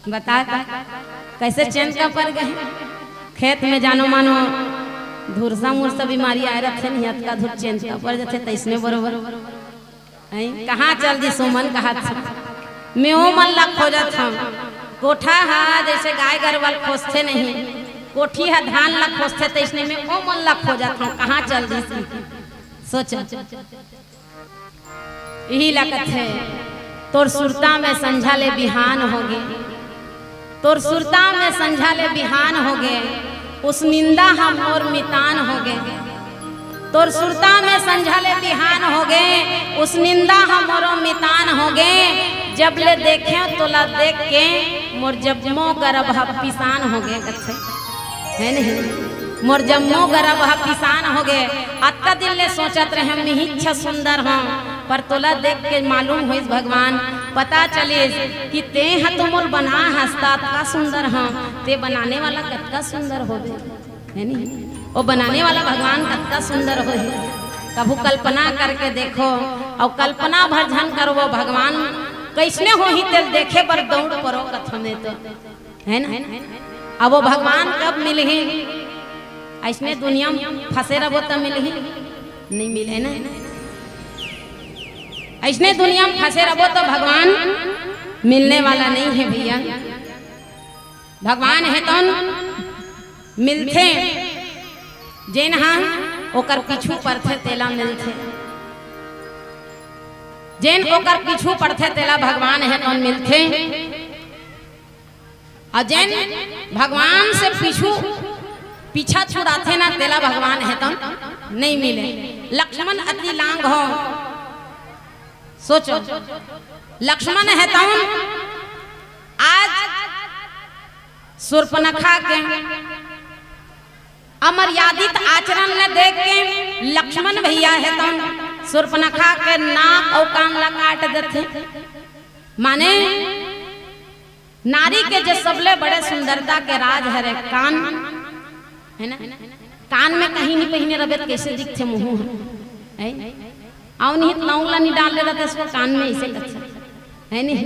बता कैसे चेनका पर गए खेत में जानो मानो धुरसा मुरसा बीमारी आए रखे नहीं हत का धुर चेनका पर जाते तैसने बरोबर कहाँ चल दी सुमन कहा मैं ओ मन ला खोजा था कोठा हा जैसे गाय गरवाल खोजते नहीं कोठी है धान ला खोजते तैसने में ओ मन ला खोजा था कहाँ चल दी सोच यही लगत है तोर सुरता में संझा ले बिहान हो गए तोर सुरता में संझा ले बिहान हो गए उस निंदा हम और मितान हो गए तोर सुरता में संझा ले बिहान हो गए उस निंदा हम और मितान हो गए जब ले देखे तोला देख के मोर जब्मो गरब पिसान हो गए कथे है नहीं मोर जम्मो गरब पिसान हो गए अत्ता दिल ले सोचत रहे हम इच्छा सुंदर हूँ पर तोला देख के मालूम हुई भगवान पता चले कि ते ह तो मोर बना हस्ता का सुंदर हाँ ते बनाने वाला कतका सुंदर हो है नहीं वो बनाने वाला भगवान कतका सुंदर हो कभू कल्पना करके देखो और कल्पना भर झन करो वो भगवान कैसने हो ही तेल देखे पर दौड़ पड़ो कथने तो है ना अब वो भगवान कब मिले ऐसने दुनिया में फंसे रहो तो मिले नहीं मिले ना ऐसने दुनिया में फंसे रहो तो भगवान मिलने वाला नहीं है भैया भगवान है तो मिलते जेन हाँ ओकर पीछू पड़थे तेला मिलथे जेन ओकर पीछू पड़थे तेला भगवान है तो मिलथे और जेन भगवान से पीछा छुड़ाते ना तेला भगवान है तो नहीं मिले लक्ष्मण अति लांग हो सोचो लक्ष्मण है तो आज शूर्पणखा के अमर्यादित आचरण ने देख के लक्ष्मण भैया है तो शूर्पणखा के नाक और कान ला काट देते माने नारी के जो सबले बड़े सुंदरता के राज है कान है ना कान में कहीं नहीं पहिने रबे कैसे दिखते मुंह है और नहीं लौंगला नहीं डाल ले रहते इसको कान में ऐसे कथे है नहीं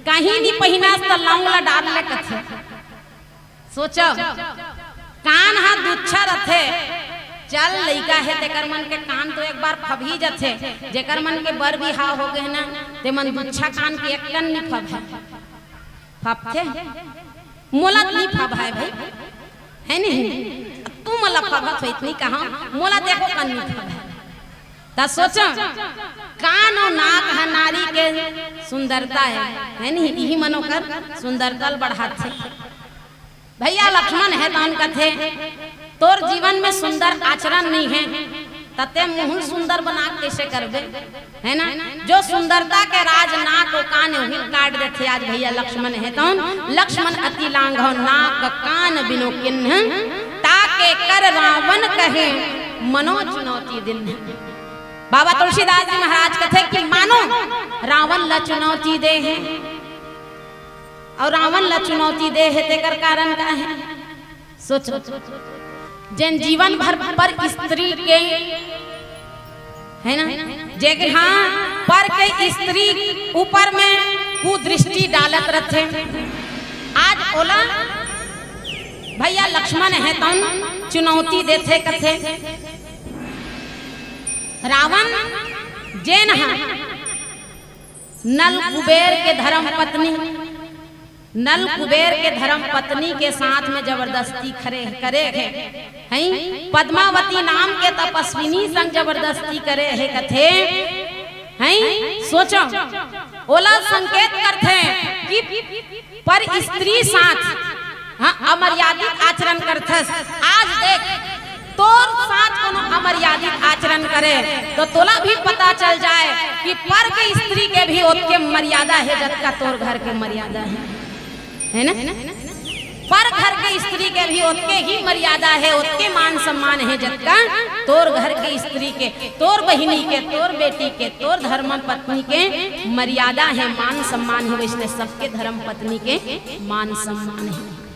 कहीं नहीं पहिना तो लौंगला डाल ले कथे सोचो कान हाथ दुच्छा रथे चल लइका है तेकर मन के कान तो एक बार फभी जथे जेकर मन के बर भी हा हो गए ना ते मन दुच्छा कान के एक कन नहीं फब फबथे मोला नहीं फब है भाई है नहीं तू मला फबत हो इतनी कहा मोला देखो कन नहीं फब ता सोचो कान और नाक है नारी के सुंदरता है नहीं यही मनोकर सुंदरता बढ़ाते भैया लक्ष्मण है तो उनका थे तोर जीवन में सुंदर आचरण नहीं है तते मुंह सुंदर बना कैसे करबे है ना जो सुंदरता के राज नाक और कान वही काट देते आज भैया लक्ष्मण है तो लक्ष्मण अति लांग हो नाक कान बिनो किन्ह ताके कर रावण कहे मनो चुनौती दिन बाबा तुलसीदास जी महाराज कहते कि मानो रावण ला चुनौती दे है और रावण ला चुनौती दे है तेकर कारण का है सोचो जन जीवन भर पर स्त्री के है ना जेके हाँ पर के स्त्री ऊपर में कुदृष्टि डालत रहते आज ओला भैया लक्ष्मण है तो चुनौती देते कथे रावण जेन हाँ नल कुबेर के धर्म पत्नी नल कुबेर के धर्म पत्नी के साथ में जबरदस्ती करे है पद्मावती नाम के तपस्विनी संग जबरदस्ती करे है कथे है सोचो ओला संकेत करते कि पर स्त्री साथ हाँ अमर्यादित आचरण करते आज देख तोर साथ कोनो अमर्यादित आचरण करे तो तोला भी पता चल जाए कि पर के स्त्री के भी ओतके मर्यादा है जतका तोर घर के मर्यादा है ना पर घर के स्त्री के भी ओतके ही मर्यादा है ओतके मान सम्मान है जतका तोर घर के स्त्री के तोर बहिनी के तोर बेटी के तोर धर्म पत्नी के मर्यादा है मान सम्मान है वैसे सबके धर्म पत्नी के मान सम्मान है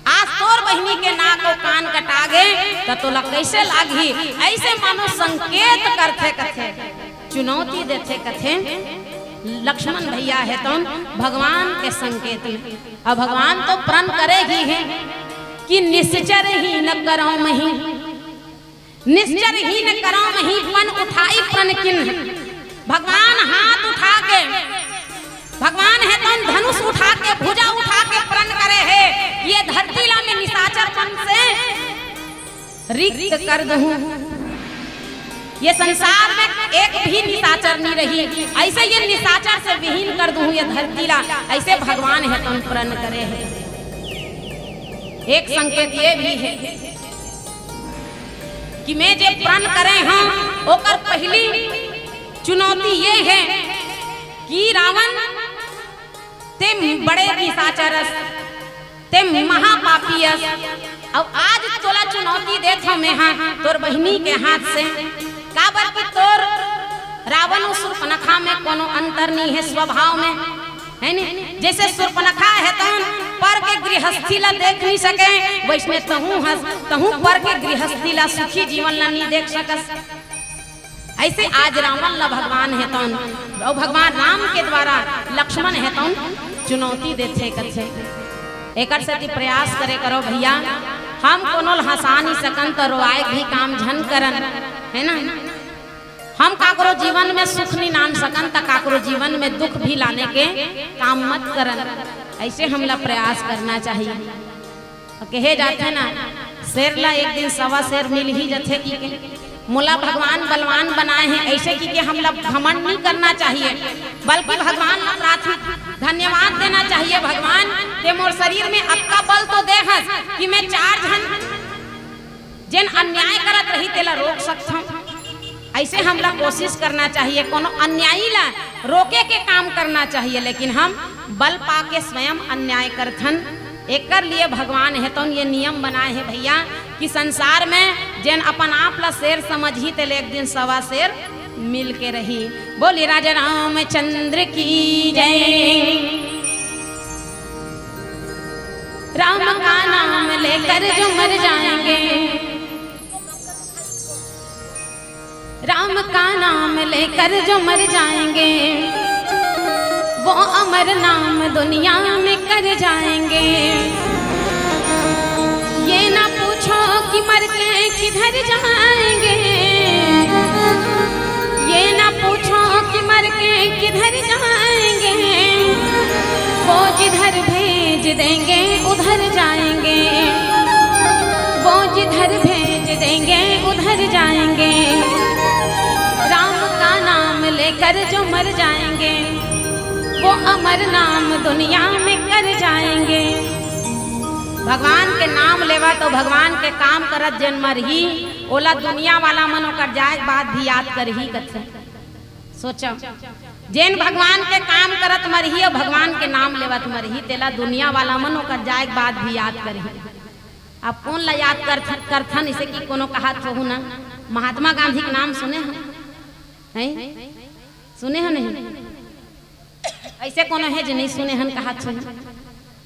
आज तोर बहिनी के नाक और कान कटा गए तो तोला कैसे लागी ऐसे मानो संकेत करते कथे चुनौती देते कथे लक्ष्मण भैया है तो भगवान के संकेत में। और भगवान तो प्रण करे ही है कि निश्चर ही न करो मही, निश्चर ही न करो मही, पन उठाई प्रण किन्ह। भगवान हाथ उठा के, भगवान है तो धनुष उठा के, भुजा उठा के प्रण करे है, ये धरतीला में निशाचर मन से रिक्त कर दूं। ये संसार में एक भी निशाचर नहीं रही, ऐसे ये निशाचर से विहीन कर दूं ये धरतीला, ऐसे भगवान है तो प्रण करे है। एक संकेत ये भी है कि मैं जे प्रण करे हाँ, ओकर पहली चुनौती ये है कि रावण ते बड़े निशाचरस, ते महापापीयस। अब आज तोला चुनौती देत मैं हाँ तोर बहिनी के हाथ से, काबर की तोर रावण और शूर्पणखा में कोनो अंतर नहीं है स्वभाव में, है नी। जैसे शूर्पणखा है तो पर के गृहस्थी ला देख नहीं सके, वैसने तहु पर के गृहस्थी ला सुखी जीवन ला नहीं देख सकस। ऐसे आज रावण ला भगवान है तो भगवान राम के द्वारा लक्ष्मण है तो चुनौती देते कथे। एकर से प्रयास करे करो भैया, हम कोनो हंसा नहीं सकन तो रोआए भी काम झन करन, है ना। हम काकरो जीवन में सुख नहीं नान सकन तो काकरो जीवन में दुख भी लाने के काम मत करन। ऐसे हमला प्रयास करना चाहिए। कहे जाते ना शेर ला एक दिन सवा शेर मिल ही जाते कि मोला भगवान बलवान बनाए हैं, ऐसे कि हमला घमंड नहीं करना चाहिए, बल्कि भगवान ला प्रार्थना धन्यवाद देना चाहिए। भगवान ते मोर शरीर में अक्का बल तो दे हस कि मैं 4 जन जिन अन्याय करत रही तेला रोक सकता हूँ। ऐसे हमला कोशिश करना चाहिए, कोनो अन्यायी ला रोके के काम करना चाहिए, लेकिन हम बल पाके स्वयं अन्याय करथन। एक कर लिए भगवान है तो ये नियम बनाए हैं भैया कि संसार में जिन अपन आप ला शेर समझ ही तेले एक दिन सवा शेर मिल के रही। बोली राजा रामचंद्र की जय। राम का नाम लेकर जो मर जाएंगे, राम का नाम लेकर जो मर जाएंगे, वो अमर नाम दुनिया में कर जाएंगे। ये ना पूछो कि मर के किधर जाएंगे, ये ना पूछो कि मर के किधर जाएंगे, वो जिधर भेज देंगे उधर जाएंगे, वो जिधर भेज देंगे उधर जाएंगे। राम का नाम लेकर जो मर जाएंगे, वो अमर नाम दुनिया में कर जाएंगे। भगवान के नाम लेवा तो भगवान के काम करत जन मर ही, ओला दुनिया वाला मन ओकर जाए बात भी याद कर ही कथे। सोचो जैन भगवान के काम करत मर ही और भगवान के नाम लेवत मर ही, तेला दुनिया वाला मन ओकर जाए बात भी याद कर ही। अब कौन ला याद करथन इसे कि कोनो कहा तो ना महात्मा गांधी के नाम सुने हो, सुने हो नहीं? ऐसे कोनो है जो नहीं सुने हन कहा तो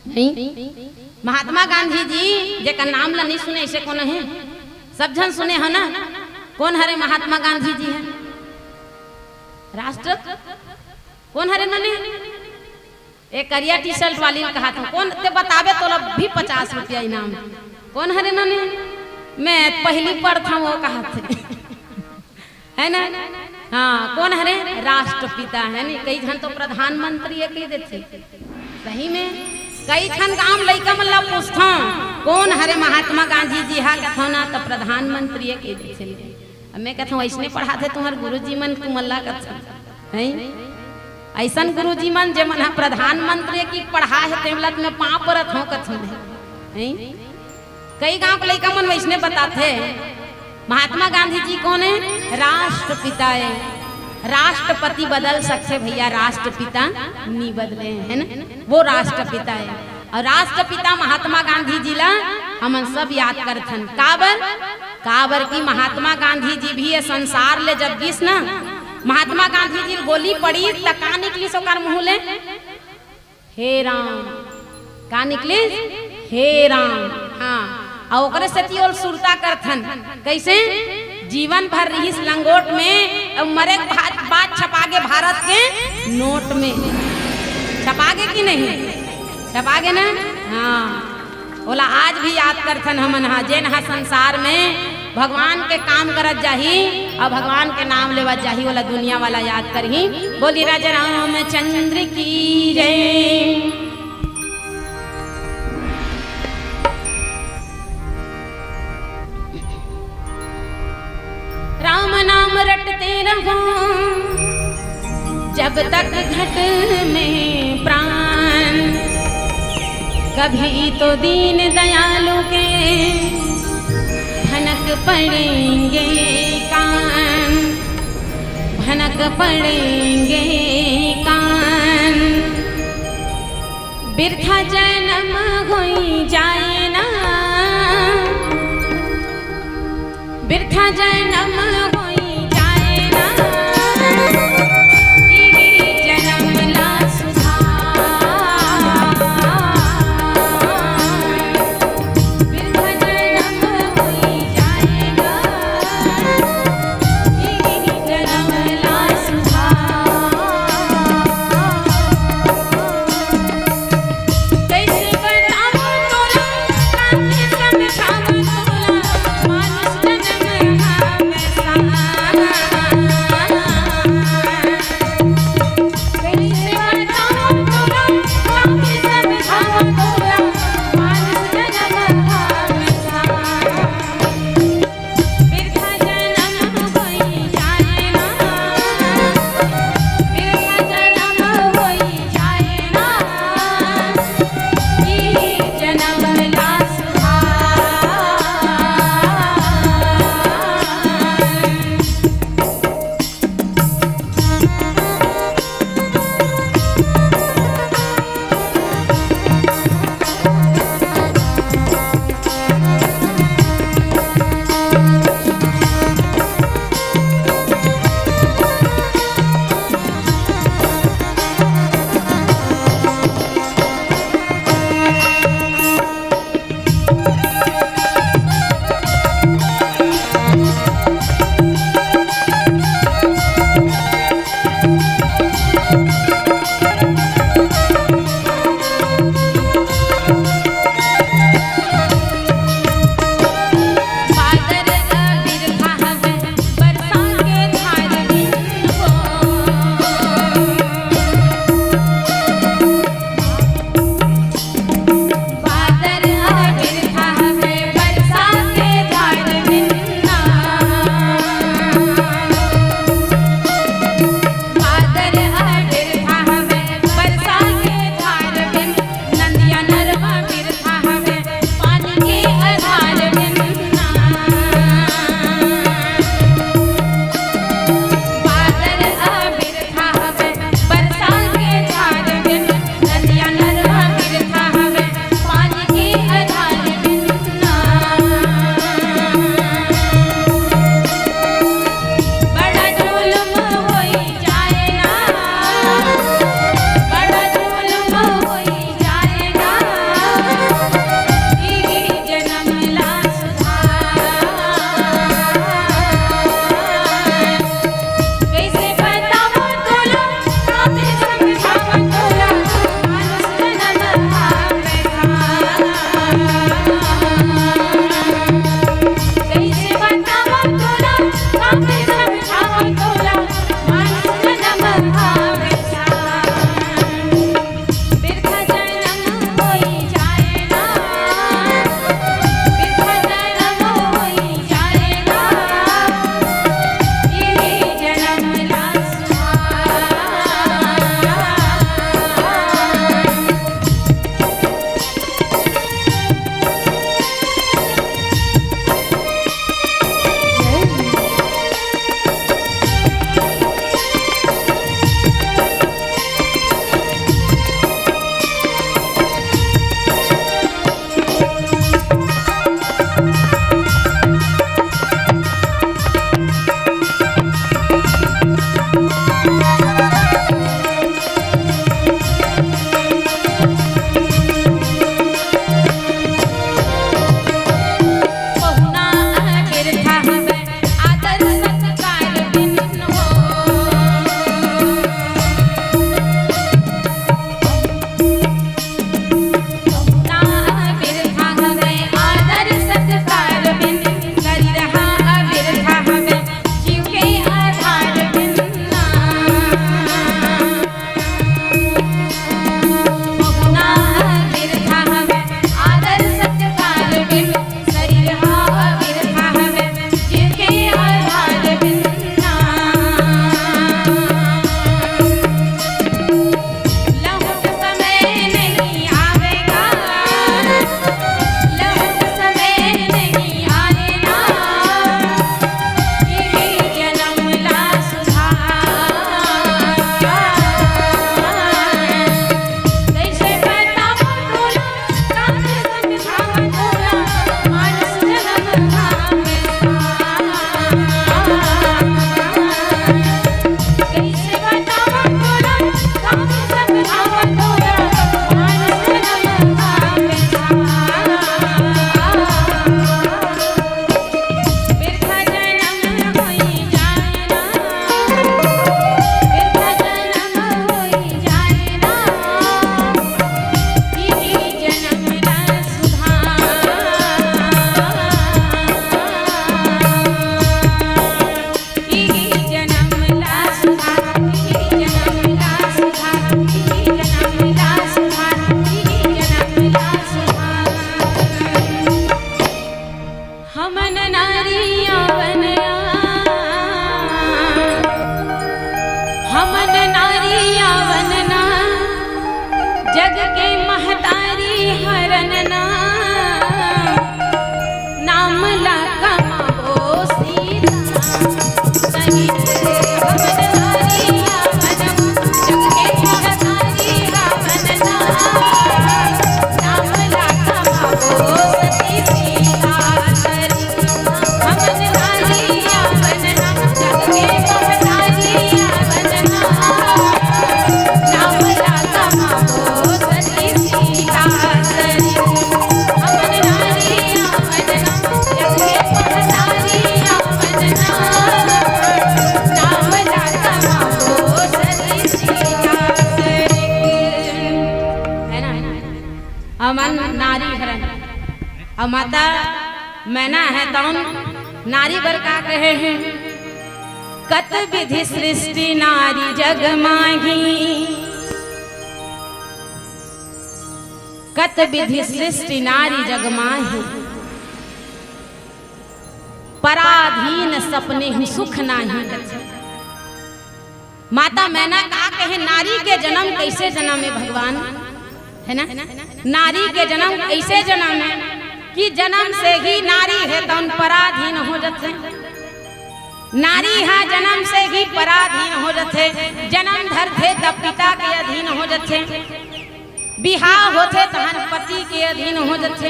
नहीं। महात्मा गांधी जी जेका नाम ला नहीं सुने ऐसे कोनो है? सब जन सुने हो ना। कौन हरे महात्मा गांधी जी है? राष्ट्र कौन हरे नने? एक करिया टी शर्ट वाली ने कहा था, कौन ते बतावे तो भी 50 रुपया इनाम। कौन हरे नने? मैं पहली पढ़ता वो कहा थे है ना। हाँ कौन हरे? राष्ट्रपिता है नी। कई जन तो प्रधानमंत्री है कह देते। सही में कई जन काम लइका मन ला पूछता कौन हरे महात्मा गांधी जी हा कथो ना तो प्रधानमंत्री है कह देते। अब मैं कहता हूँ ऐसने पढ़ाते तुम्हारे गुरुजी मन कुमल्ला कथा है। ऐसन गुरुजी मन जे मन प्रधानमंत्री की पढ़ा है तेमला में पाप परत हो कथो है। कई गांव के लइका मन वैसने बताते महात्मा गांधी जी कौन है? राष्ट्रपिता है। राष्ट्रपति बदल सकते भैया, राष्ट्रपिता नहीं बदले है ना। वो राष्ट्रपिता है और राष्ट्रपिता महात्मा गांधी जी ला हम सब याद करथन। काबर की महात्मा गांधी जी भी ये संसार ले जब गिस ना, महात्मा गांधी जी गोली पड़ी त का निकली सोकार मुँह ले? हे राम। का निकली? हे राम। हाँ और ओकरे से तियोल सुरता करथन कैसे? जीवन भर रहीस लंगोट में और मरे बात छपागे भारत के नोट में। छपागे कि नहीं छपागे ना? हाँ बोला आज भी याद करथन हमन हा जेन हा संसार में भगवान के काम करत जाही और भगवान के नाम लेवत जाही वाला दुनिया वाला याद करही। बोली राजा रामचंद्र की जय। राम नाम रटते रहो जब तक घट में प्राण, कभी तो दीन दयालु के भनक पड़ेंगे कान, भनक पड़ेंगे कान। बिरथा जन्म होई जाए ना, बिरथा जन्म होई जाए ना, जन्म ला सुधार। बिरथा जन्म होई जाएगा, जन्म ला सुधार। कैसे बताऊं तोला, काहे समझाऊं तोला, मानुष जन्म हमन नारी हरन और माता मैना है तौन नारी बर का कहे हैं कत विधि सृष्टि नारी जग माही कत विधि सृष्टि नारी जग माही पराधीन सपने ही सुख नाही कथे। माता मैना का कहे नारी के जन्म कैसे जन्म है भगवान है ना, नारी के जन्म ऐसे जन्म है कि जन्म से ही नारी है तो पराधीन हो जाते, नारी है जन्म से ही पराधीन हो जाते, जन्म धरते तब पिता के अधीन हो जाते, बिहाव होते तहन पति के अधीन हो जाते,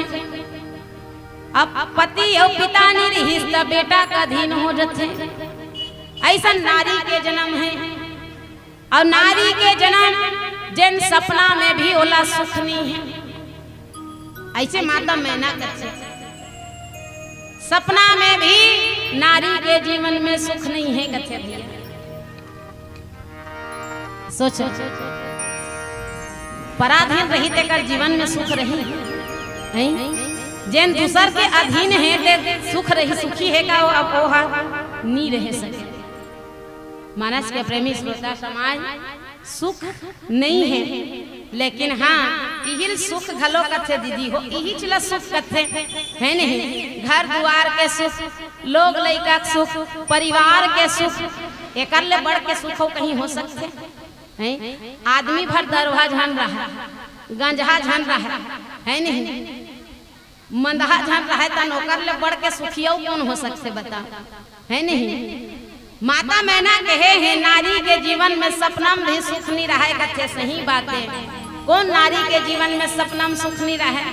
अब पति और पिता नहीं रही तब बेटा का अधीन हो जाते। ऐसा नारी के जन्म है और नारी के जन्म जिन सपना में भी ओला सुख नहीं है, ऐसे माता मैना करते सपना में भी नारी के जीवन में सुख नहीं है कथे भैया। सोचो पराधीन रही तेकर जीवन में सुख रही है, जिन दूसर के अधीन है ते सुख रही सुखी है का अब ओहा नहीं रह सके। मानस के प्रेमी श्रोता समाज सुख नहीं है, लेकिन हाँ इहिल सुख घलो कथे दीदी हो, इही चला सुख कथे है नहीं, घर द्वार के सुख, लोग लइका के सुख, परिवार के सुख, एकर ले बढ़ के सुख हो कहीं हो सकते हैं। आदमी भर दरवाजा झन रहा, गंजहा झन रहा है नहीं, मंदहा झन रहा त नौकर ले बढ़ के सुखियो कौन हो सकते बता है नहीं। माता मैना कहे है नारी के जीवन में सपना भी सुख नहीं रहा कथे सही बात है। कौन नारी के जीवन में सपना में सुख नहीं रहे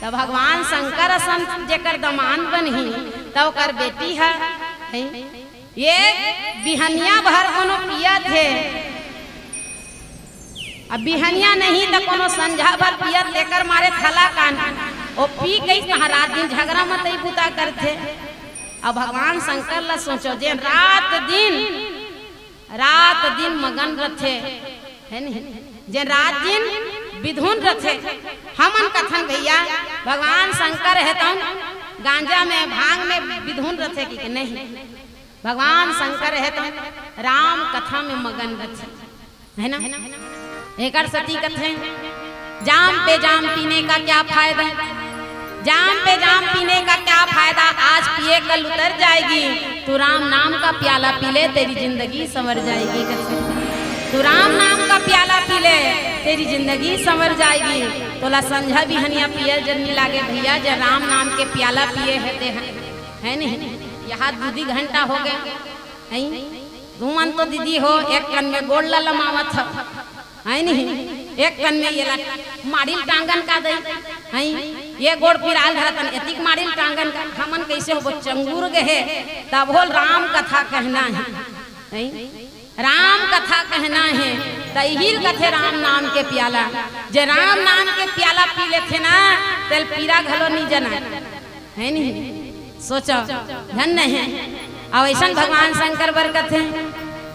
तो भगवान शंकर संत जेकर दमान बनी तो कर बेटी है, ये बिहनिया भर कोनो पिया थे, अब बिहनिया नहीं तो कोनो संझा भर पिया लेकर मारे थला कान ओ पी गई रात दिन झगड़ा मत ही बुता करते। अब भगवान शंकर ला सोचो जे रात दिन मगन रथे है नहीं, जे रात दिन विधुन रथे। हमन कथन भैया भगवान शंकर है तो गांजा में भांग में विधुन रथे कि नहीं, भगवान शंकर है तो राम कथा में मगन रथे है ना। एकर सती कथे जाम पे जाम पीने का क्या फायदा, जाम पे जाम पीने का क्या फायदा, आज पिए कल उतर जाएगी, तू राम नाम का प्याला पी ले तेरी जिंदगी संवर जाएगी। तू राम नाम का प्याला पी ले तेरी जिंदगी संवर जाएगी। तोला संझा भी हनिया पियर जन्नी लागे भैया जे राम नाम के प्याला पिए है नहीं। यहाँ 2 घंटा हो गए तू मन तो दीदी हो एक कन में गोड़ लमावत है नहीं, एक कन में ये मारिल टांगन का दई ये गोड़ पिराल धरतन एतिक मारिल टांगन का हमन कैसे हो चंगूर गए तब हो राम कथा कहना है, राम कथा कहना है तहिल कथे राम नाम के प्याला, जे राम नाम के प्याला पी लेते ना तेल पीरा घलो नहीं जना है नहीं। सोचो धन्य है। और ऐसा भगवान शंकर बर कथे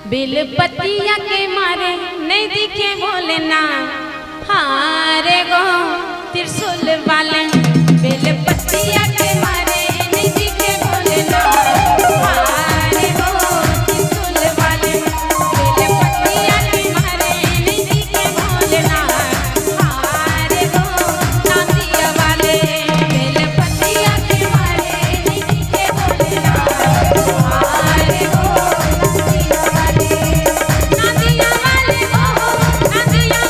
बेलपतिया के मारे नहीं दिखे बोले ना हारे गो त्रिशूल वाले, बेलपतिया के मारे नहीं दिखे बोले ना हारे गो त्रिशूल वाले, बेलपतिया के मारे नहीं दिखे बोले ना हारे गो नांदिया वाले, बेलपतिया के मारे नहीं दिखे बोले ना हारे गो नांदिया वाले, नांदिया वाले ओ नांदिया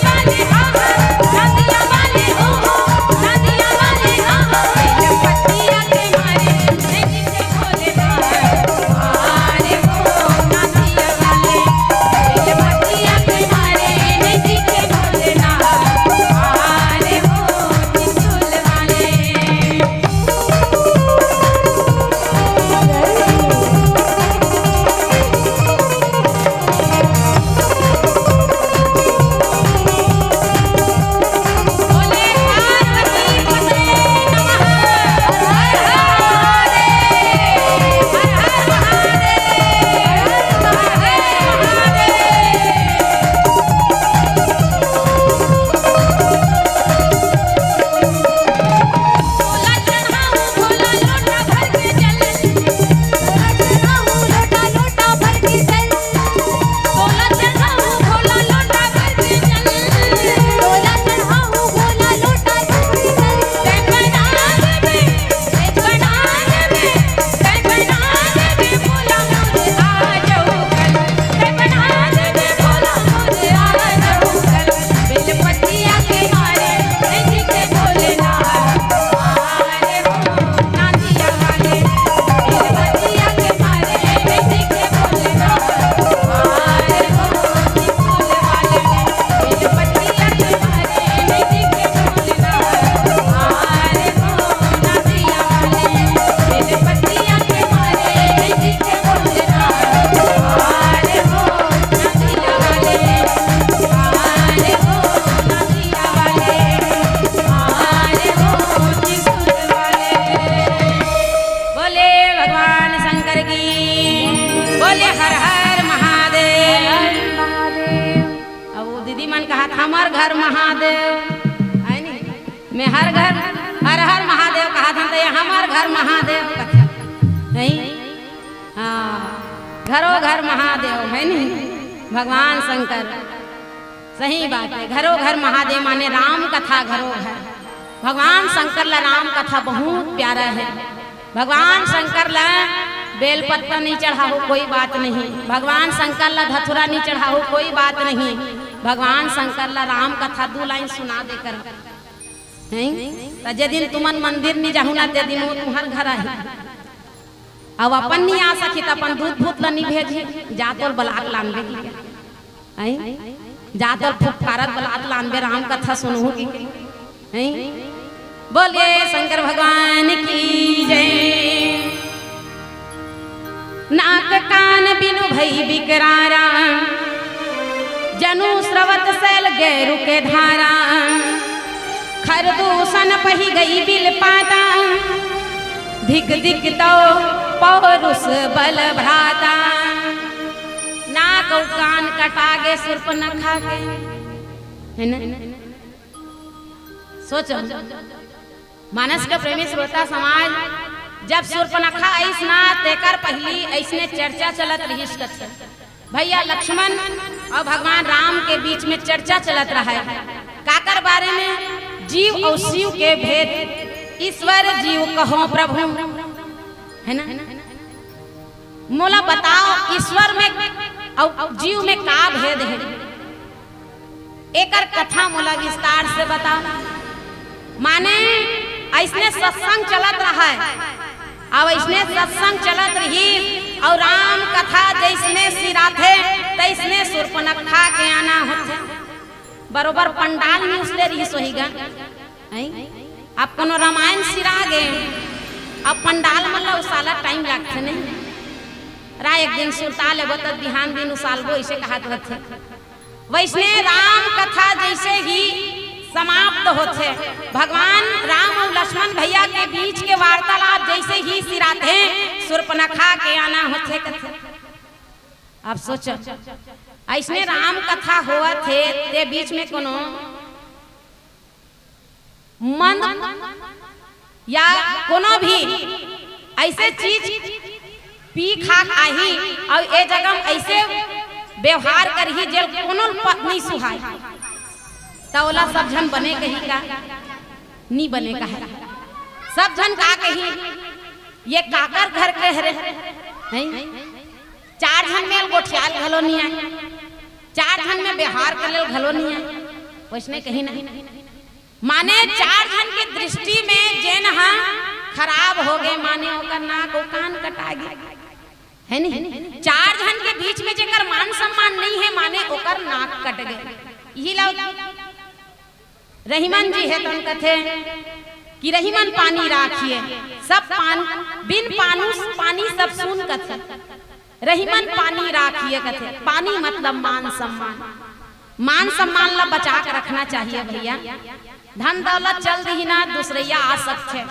वाले ओ नांदिया वाले हमार घर महादेव है नी मैं हर घर हर हर महादेव कहा था तो ये हमार घर महादेव नहीं हाँ घरों घर महादेव है नी भगवान शंकर सही बात है। घरों घर महादेव माने राम कथा घरों घर भगवान शंकर ला राम कथा बहुत प्यारा है। भगवान शंकर ला बेलपत्ता नहीं चढ़ा हो कोई बात नहीं, भगवान शंकर ला धथुरा नहीं चढ़ा हो कोई बात नहीं, भगवान शंकर ला राम कथा 2 लाइन सुना देकर जे दिन तुमन मंदिर नहीं जाहू ना ते दिन वो तुम्हार घर आई अब अपन नहीं आ सकी तो अपन दूध भूत ला नहीं भेजी जा तोर बलाक लानबे की जा तोर फुफकारत बलाक लानबे राम कथा सुनहु की बोलिए शंकर भगवान की जय। नाक कान बिनु भई बिकरारा जनु स्रवत सैल गैरु के धारा खरदूषण पही गई बिल पाता धिक धिक तो पौरुष बल भ्राता नाक कान कटागे सुर्प न खाके है न। सोचो मानस के प्रेमी श्रोता समाज जब सूर्पनखा ऐसना तेकर पहली ऐसने चर्चा चलत रही भैया लक्ष्मण और भगवान राम के बीच में चर्चा चलत रहा है काकर बारे में जीव और शिव के भेद ईश्वर जीव कहो प्रभु है ना मोला बताओ ईश्वर में और जीव में का भेद है एकर कथा मोला विस्तार से बताओ। माने ऐसने सत्संग चलत रहा है अब ऐसने सत्संग चलत रही और राम कथा जैसने सिराथे तैसने सूर्पनखा के आना होते बरोबर पंडाल में उसले रही सोहीगा अब कोनो रामायण सिरा गए अब पंडाल मतलब उसाला टाइम लगते नहीं रा एक दिन सुरता ले बत बिहान दिन उसालबो ऐसे कहत रहते वैसने राम कथा जैसे ही समाप्त होते भगवान राम और लक्ष्मण भैया के बीच के वार्तालाप जैसे ही सिराते सूर्पनखा के आना होते कथे। आप सोचो ऐसने राम कथा हुआ थे ते बीच में कोनो मन या कोनो भी ऐसे चीज पी खा आही और ए जगह ऐसे व्यवहार करही जे कोनो पत्नी सुहाई तौला सब जन बने कही का नी बने का है सब जन का कही ये काकर घर के हरे नहीं 4 जन में गोठियाल घलो नहीं आए 4 जन में व्यवहार कर ले घलो नहीं आए वैसने कहीं नहीं माने 4 जन की दृष्टि में जेन हा खराब हो गए माने ओकर नाक कान कटा गए है नहीं 4 जन के बीच में जेकर मान सम्मान नहीं है माने ओकर नाक कट गए। यही लो रहीमन जी है तो कथे कि रहीमन पानी राखिए सब बिन पानी सब सुन कथे रहीमन पानी राखिए कथे पानी मतलब मान सम्मान ला बचा के रखना चाहिए भैया। धन दौलत चल दी ना दूसरैया आ सकते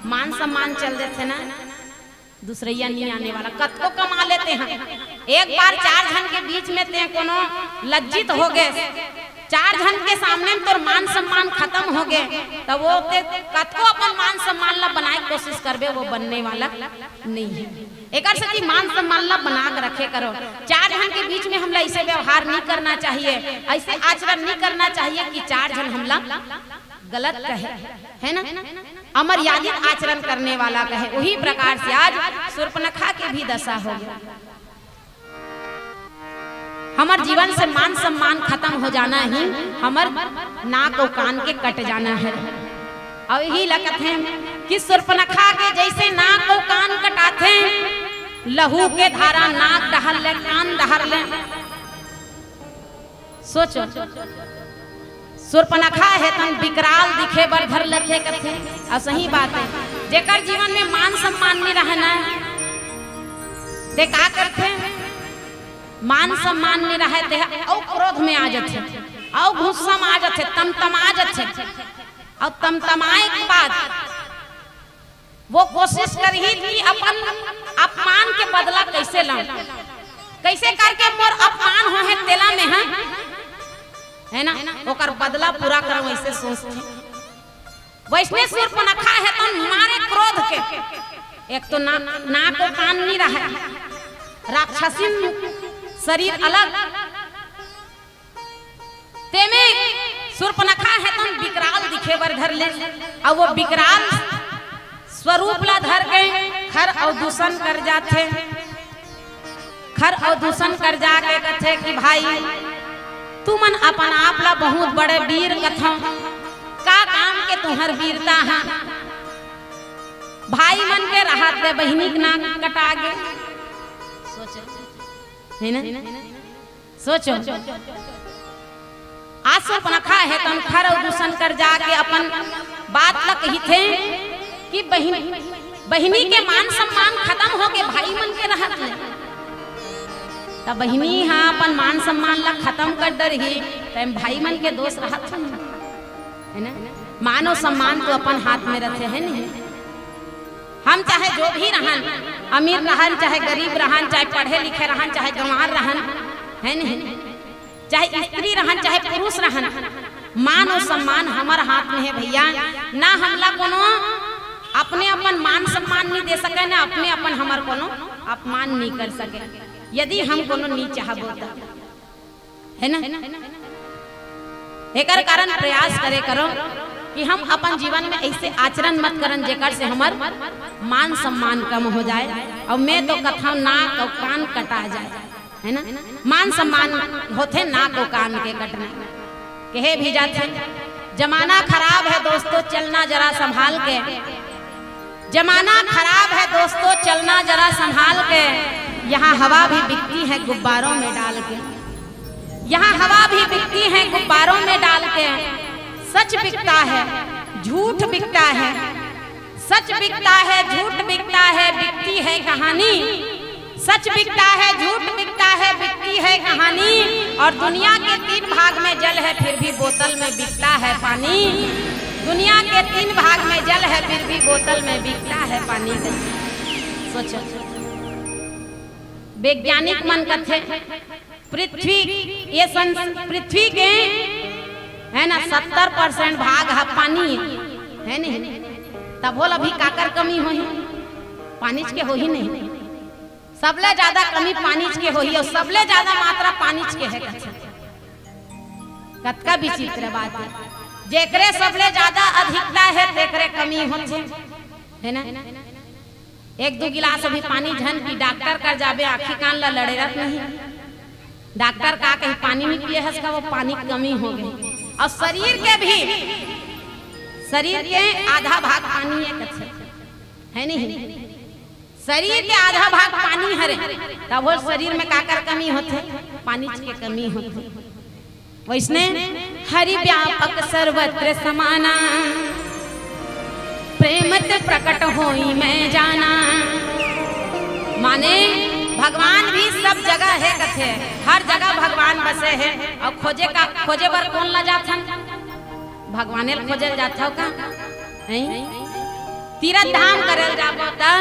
मान सम्मान चल देते ना दूसरैया नहीं आने वाला कतको कमा लेते हैं एक बार 4 जन के बीच में ते कोनो लज्जित हो गए 4 जन के सामने तो मान सम्मान खत्म हो गए तब वो कतको अपन मान सम्मान ला बनाए कोशिश करबे वो बनने वाला नहीं है। एक सच्ची मान सम्मान ला बना के रखे करो 4 जन के बीच में हमला ऐसे व्यवहार नहीं करना चाहिए ऐसे आचरण नहीं करना चाहिए कि 4 जन हमला गलत कहे है ना अमर्यादित आचरण करने वाला कहे। वही प्रकार से आज सूर्पनखा के भी दशा हो गया हमार जीवन से मान सम्मान खत्म हो जाना ही हमार नाक और कान के कट जाना है। और यही लगत है कि सूर्पनखा के जैसे नाक और कान कटाते लहू के धारा नाक डहर ले कान डहर ले सोचो सूर्पनखा है तन विकराल दिखे बर घर लखे कथे और सही बात है जेकर जीवन में मान सम्मान नहीं रहना ते का करते मान सम्मान नहीं रहते और क्रोध में आ जाते और गुस्सा में आ जाते तमतमा जाते और तमतमाए के बाद वो कोशिश करही कि अपन अपमान के बदला कैसे लाऊं कैसे करके मोर अपमान हो है तेला में है है ना, ओकर बदला पूरा करो वैसे सोचते। वैष्णव शूर्पणखा है तो मारे क्रोध के, एक तो ना को कान नहीं रहा, राक्षसी शरीर अलग, तेमे शूर्पणखा है तो विकराल दिखे बर धर ले, और वो विकराल स्वरूप ला धर के खर और दूषण कर जाते, खर और दूषण कर जाके कथे कि भाई तू मन अपन आप ला बहुत बड़े वीर कथो, का काम के तुहर वीरता है, भाई मन के राहत दे बहिनी के नाक कटा गे, सोचो है ना, सोचो आज शूर्पणखा है तो खर और दूषण कर जाके अपन बात ला कही थे कि बहिनी के मान सम्मान खत्म हो के भाई मन के राहत ले, तब बहिनी हाँ अपन मान सम्मान ला खत्म कर डर ही तब भाई मन के दोष रहत है ना, मानो सम्मान तो अपन हाथ में रहते है नहीं, हम चाहे जो भी रहन, अमीर रहन चाहे गरीब रहन, चाहे पढ़े लिखे रहन चाहे गंवार रहन, है नहीं, चाहे स्त्री रहन चाहे पुरुष रहन, मान और सम्मान हमारे हाथ में है भैया। ना हमला कोनो अपने अपन मान सम्मान नहीं दे सके, ना अपने अपन हमार कोनो अपमान नहीं कर सके, यदि हम कोनो नहीं चाहबो तो, है ना। एकर कारण प्रयास करे करो कि हम अपन जीवन में ऐसे आचरण मत करन जेकर से हमार मान सम्मान कम हो जाए, और मैं तो कथा नाक और कान कटा जाए, है ना, मान सम्मान होते नाक और कान के कटने कहे भी जाते। जमाना खराब है दोस्तों चलना जरा संभाल के, जमाना खराब है दोस्तों चलना जरा संभाल के, यहाँ हवा भी बिकती है गुब्बारों में डाल के, यहाँ हवा भी बिकती है गुब्बारों में डाल के, सच बिकता है झूठ बिकता है, सच बिकता है झूठ बिकता है, बिकती है कहानी, सच बिकता है झूठ बिकता है, बिकती है कहानी, और दुनिया के 3 भाग में जल है फिर भी बोतल में बिकता है पानी, दुनिया के 3 भाग में जल है फिर भी बोतल में बिकता है पानी। सोचो वैज्ञानिक मन कथे पृथ्वी ये पृथ्वी के है ना 70% भाग है पानी है नहीं, तब बोल अभी काकर कमी हो ही पानी के हो ही नहीं, सबले ज्यादा कमी पानी के हो ही, और सबले ज्यादा मात्रा पानी के है, कतका विचित्र बात है, जेकरे सबले ज्यादा अधिकता है तेकरे कमी होते है ना। 1-2 गिलास अभी पानी झन की डॉक्टर कर जाबे आखी कान ला लड़ेरत नहीं, डॉक्टर का कहीं पानी नहीं पिए है वो पानी की कमी हो गई, और शरीर के भी शरीर के आधा भाग पानी है नहीं, शरीर के आधा भाग पानी हरे, तब वो शरीर में काकर कमी होते पानी की कमी होती। वैसने हरि व्यापक सर्वत्र समाना, प्रेमत प्रकट होई मैं जाना, माने भगवान भी सब जगह है कथे, हर जगह भगवान बसे है, और खोजे बर कौन ला जाथन, भगवाने खोजे जाता हो का तीर्थ धाम करल जाबो ता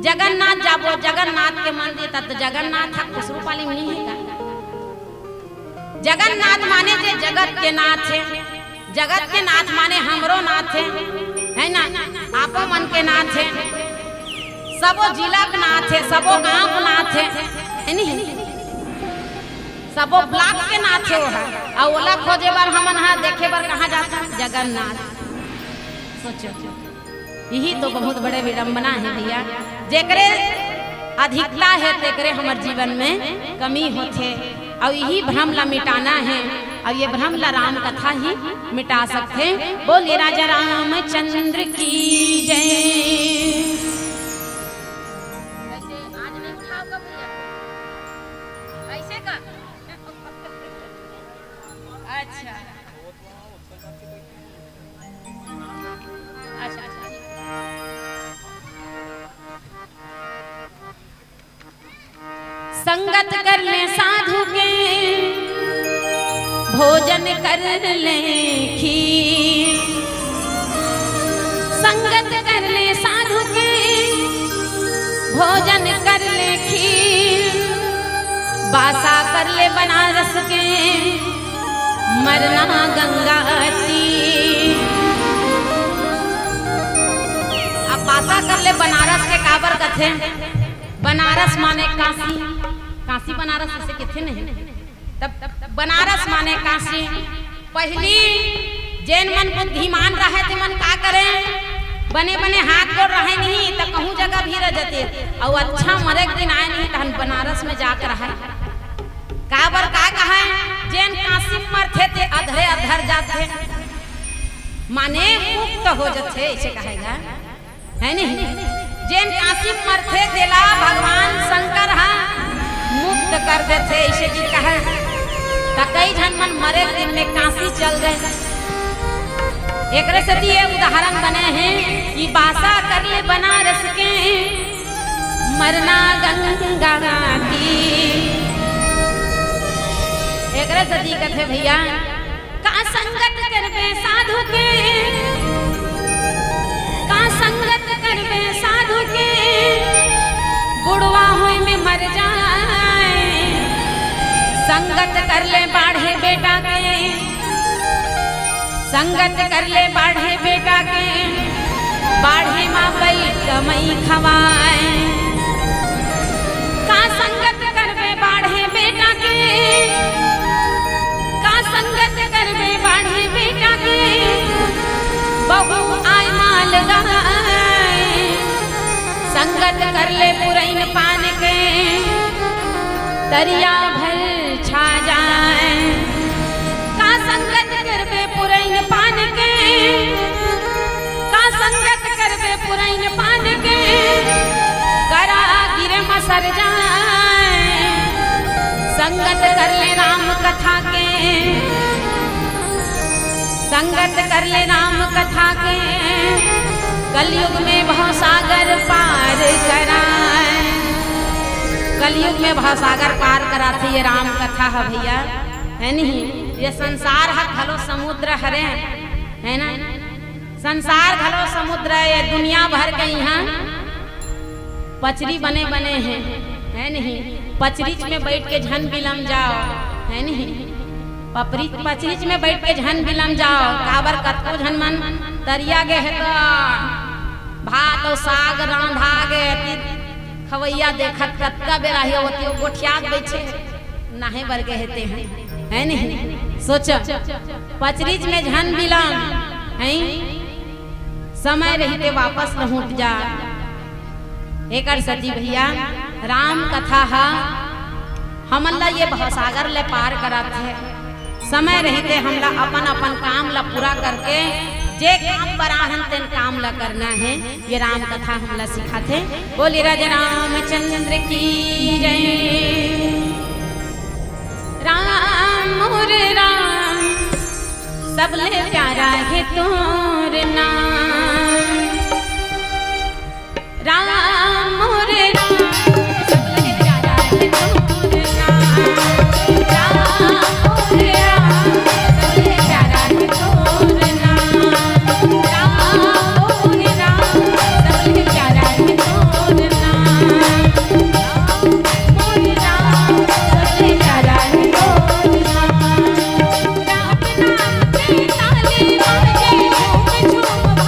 जगन्नाथ जाबो, जगन्नाथ के मंदिर तब तो जगन्नाथ खुसरू पाली में नहीं है, जगन्नाथ माने जे जगत के नाथ है, जगत के नाथ माने हमरो नाथ है ना, आपो मन के नाथ है, सबो जिला के नाथ है, सबो गांव के नाथ है नहीं, सबो ब्लॉक के नाथ है वो है, और ओला खोजे बार हमन हा देखे बार कहाँ जाता जगन्नाथ। सोचो यही तो बहुत बड़े विडंबना है भैया, जेकरे अधिकता है तेकरे हमारे जीवन में कमी होते, और यही भ्रम ला मिटाना है, और ये भ्रम ला राम कथा ही मिटा सकते। बोले राजा रामचंद्र की जय। अच्छा संगत कर ले साधु के भोजन कर ले खीर, संगत कर ले साधु के भोजन कर ले खीर, बासा कर ले बनारस के मरना गंगा तीर। अब भाषा कर ले बनारस के काबर कथे। बनारस माने काशी, काशी बनारस ऐसे किथे नहीं। तब बनारस माने काशी। पहली जैन मन बुद्धिमान रहे थे मन का करे, बने बने हाथ गोड़ रहे नहीं तो कहूँ जगह भी रह जाते और अच्छा मरे एक दिन आए नहीं तो बनारस में जाकर रहे। काबर का कहा जैन काशी मरते थे अधरे अधर जाते माने मुक्त हो जाते ऐसे कहेगा है नहीं। जैन काशी मरते देला भगवान शंकर हा मुक्त कर देते ऐसे की कहे। तो कई जन मन मरे दिन में काशी चल गए। एक रसती उदाहरण बने हैं कि बासा कर ले बनारस के मरना गंगा तीर। एक रसती कथे भैया का संगत करबे साधु के, का संगत करबे साधु के बुढ़वा होय में मर जाए। संगत कर ले बाढ़े बेटा के, संगत कर ले बाढ़े बेटा के बाढ़े माँ बैठ मई खवाए। का संगत करबे बाढ़े बेटा के, का संगत करबे बाढ़े बेटा के बहू आय माल गाए। संगत कर ले पुरैन पान के दरिया भर छा जाए। का संगत करबे पुरैन पान के, का संगत करबे पुरैन पान के करा गिर मसर जाए। संगत कर ले राम कथा के, संगत कर ले राम कथा के कलयुग में भवसागर पार कराए। कलयुग में भवसागर पार कराती ये राम कथा है भैया है नहीं। ये संसार है घलो समुद्र हरे है ना। संसार घलो समुद्र ये दुनिया भर के यहाँ पचरी बने बने हैं है नहीं। पचरीच में बैठ के झन बिलम जाओ है नहीं। पचरीच में बैठ के झन बिलम जाओ काबर कतको झन मन तरिया गे है तो भात और साग रांधा गे खवैया देखत कत्ता बेराही होती है गोठियात बैठे नाहे बर के हेते हैं है नहीं। सोच पचरीच में झन बिलम है समय रहते वापस न उठ जा। एक सती भैया राम कथा हा हमन ला ये भवसागर ले पार करात है। समय रहते हमला अपन अपन काम ला पूरा करके जे काम बराहन तेन काम ला करना है ये राम कथा हमला सिखाते। बोली राजा रामचंद्र की जय। राम मोर राम सबले प्यारा है तोर नाम। राम मोर राम सबले प्यारा है तोर नाम। राम मोर राम सबले प्यारा है तोर नाम। राम मोर राम सबले प्यारा है तोर नाम। राम मोर राम सबले प्यारा है तोर नाम। राम नाम के ताले बाजे झूम झूम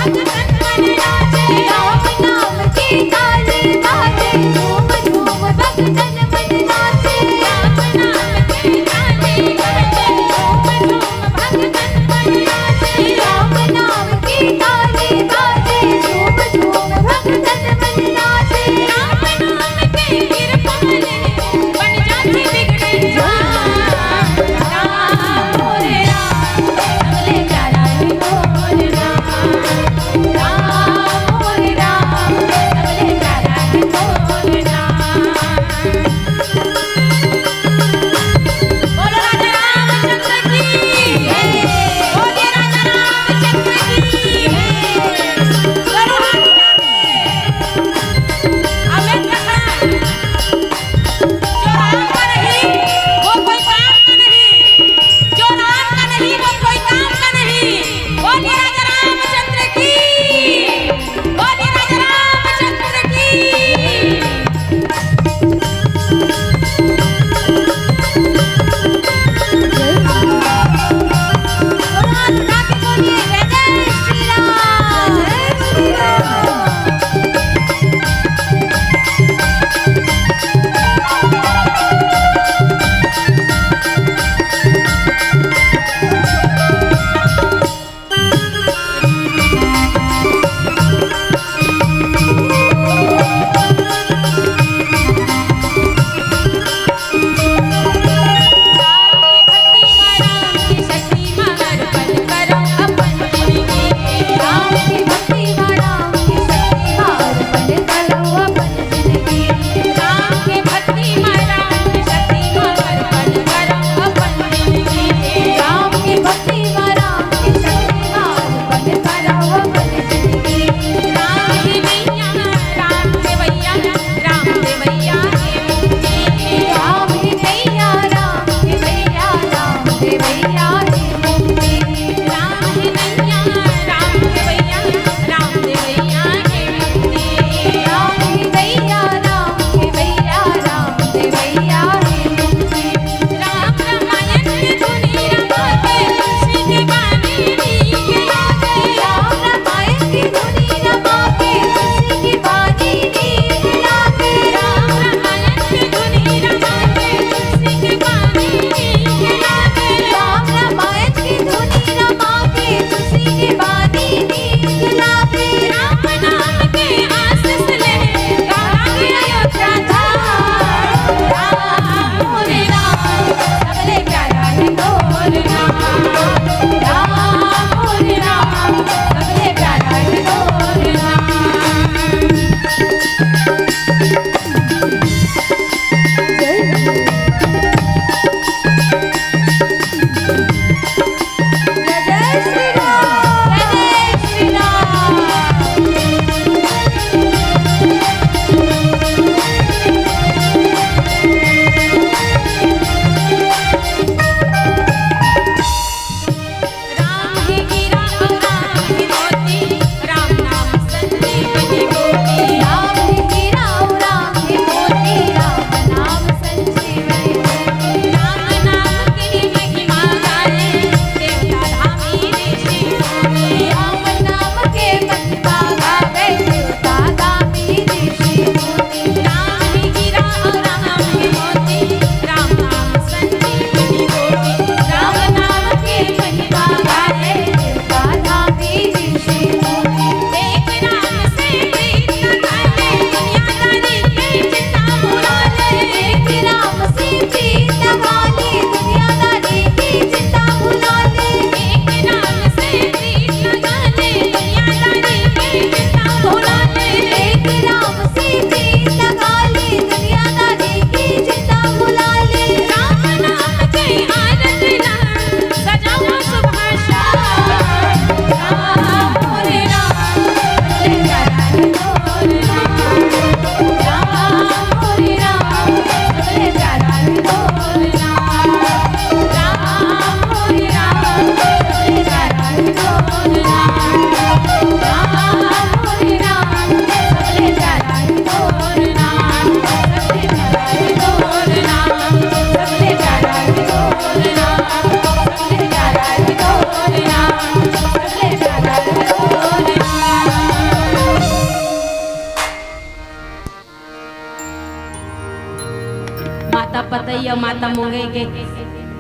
और माता मुंगई के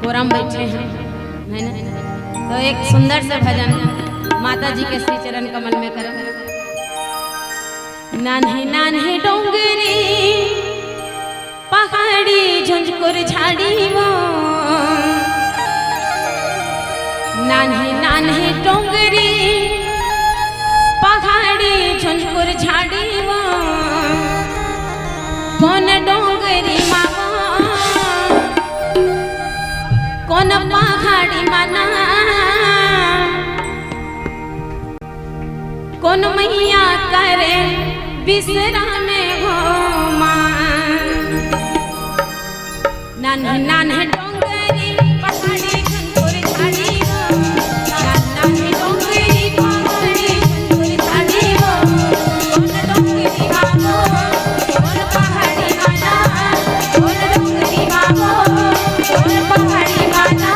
कोरम बैठे हैं, है ना। तो एक सुंदर से भजन माता जी के श्री चरण कमल में करो। नान्हे नान्हे डोंगरी पहाड़ी झुंझुर झाड़ी वो, नान्हे नान्हे डोंगरी पहाड़ी झुंझुर झाड़ी वो, कौन डोंगरी मामा कौन पहाड़ी माना, कौन मैया करे बिसरा में हो मां। नान्हे नान्हे डोंगरी पहाड़ी झुंझुर झाड़ी वो, नान्हे डोंगरी पहाड़ी झुंझुर झाड़ी वो, कौन डोंगरी मामो कौन पहाड़ी माना, कौन डोंगरी मामो कौन पहाड़ी माना,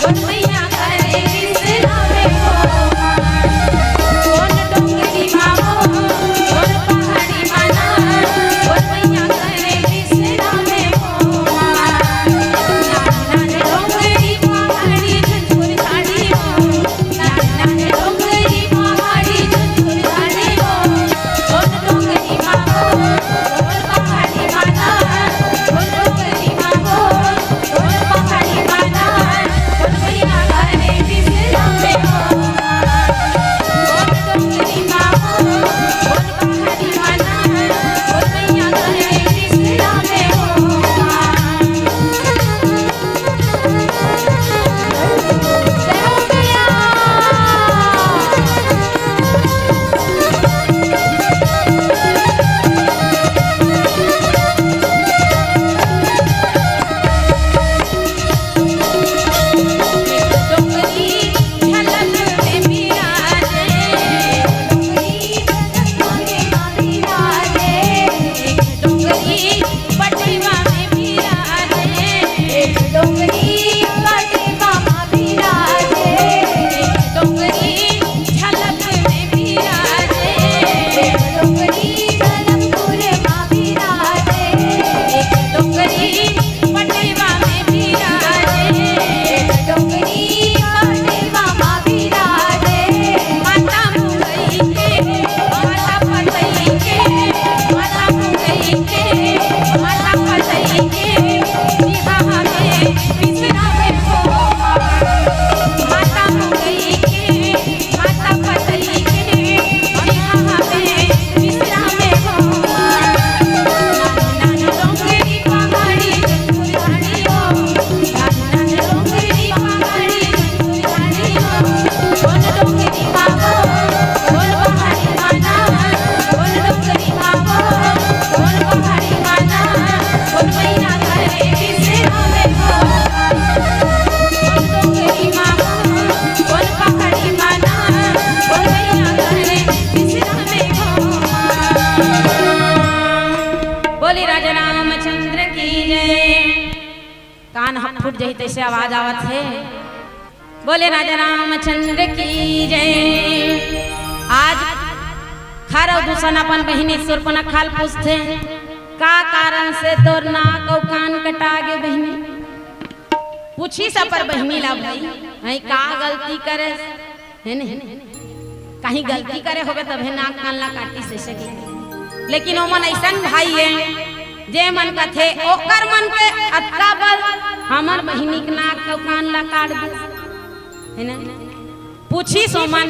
कौन मैया करे बिसरा में हो मां। कौन डोंगरी मामो कौन पहाड़ी माना, कौन मैया करे बिसरा में हो मां। नान्हे डोंगरी पहाड़ी झुंझुर झाड़ी वो, नान्हे डोंगरी पहाड़ी झुंझुर झाड़ी वो, कौन डोंगरी मामो कौन पहाड़ी माना, कौन डोंगरी मामो कौन पहाड़ी माना, कौन मैया करे बिसरा में हो मां। कौन डोंगरी मामो कौन पहाड़ी माना, कौन मैया करे बिसरा में हो मां। जय हो मैया। डोंगरी झलक में बिराजे, डोंगरी झलक में बिराजे, डोंगरी पटवा में बिराजे, डोंगरी पटवा में बिराजे, डोंगरी झलक में बिराजे, डोंगरी झलकपुर में बिराजे, डोंगरी पटवा में बिराजे, डोंगरी पटवा में बिराजे। माता मुंगई के माता पतई के, माता मुंगई के माता पतई के, बिहार में बिसरा में हो मां। माता मुंगई के माता पतई के, बिहार में बिसरा में हो मां। नान्हे डोंगरी पहाड़ी झुंझुर झाड़ी वो, नान्हे डोंगरी पहाड़ी झुंझुर झाड़ी वो, कौन डोंगरी मामो कौन पहाड़ी माना, कौन डोंगरी मामो कौन पहाड़ी माना, कौन मैया करे बिसरा में हो मां। कौन डोंगरी मामो कौन पहाड़ी माना, कौन मैया करे बिसरा में हो मां। बोली राजा रामचंद्र की जय। कान हम फूट जाई तैसे आवाज आवत है। बोले राजा रामचंद्र की जय। आज खारव दूषण अपन बहिनी सुर्पनखा पूछते का कारण से तोर नाक और कान कटा गे बहिनी। पूछी सब पर बहिनी ला भाई हई का गलती करे है ने, कहीं गलती करे होगे तब है नाक कान ला काटी से सके। लेकिन ओ मन ऐसन भाई है जे मन कथे ओकर मन के अतका बल हमर बहिनी के नाक और कान ला काट दे है ना। पूछी सोमन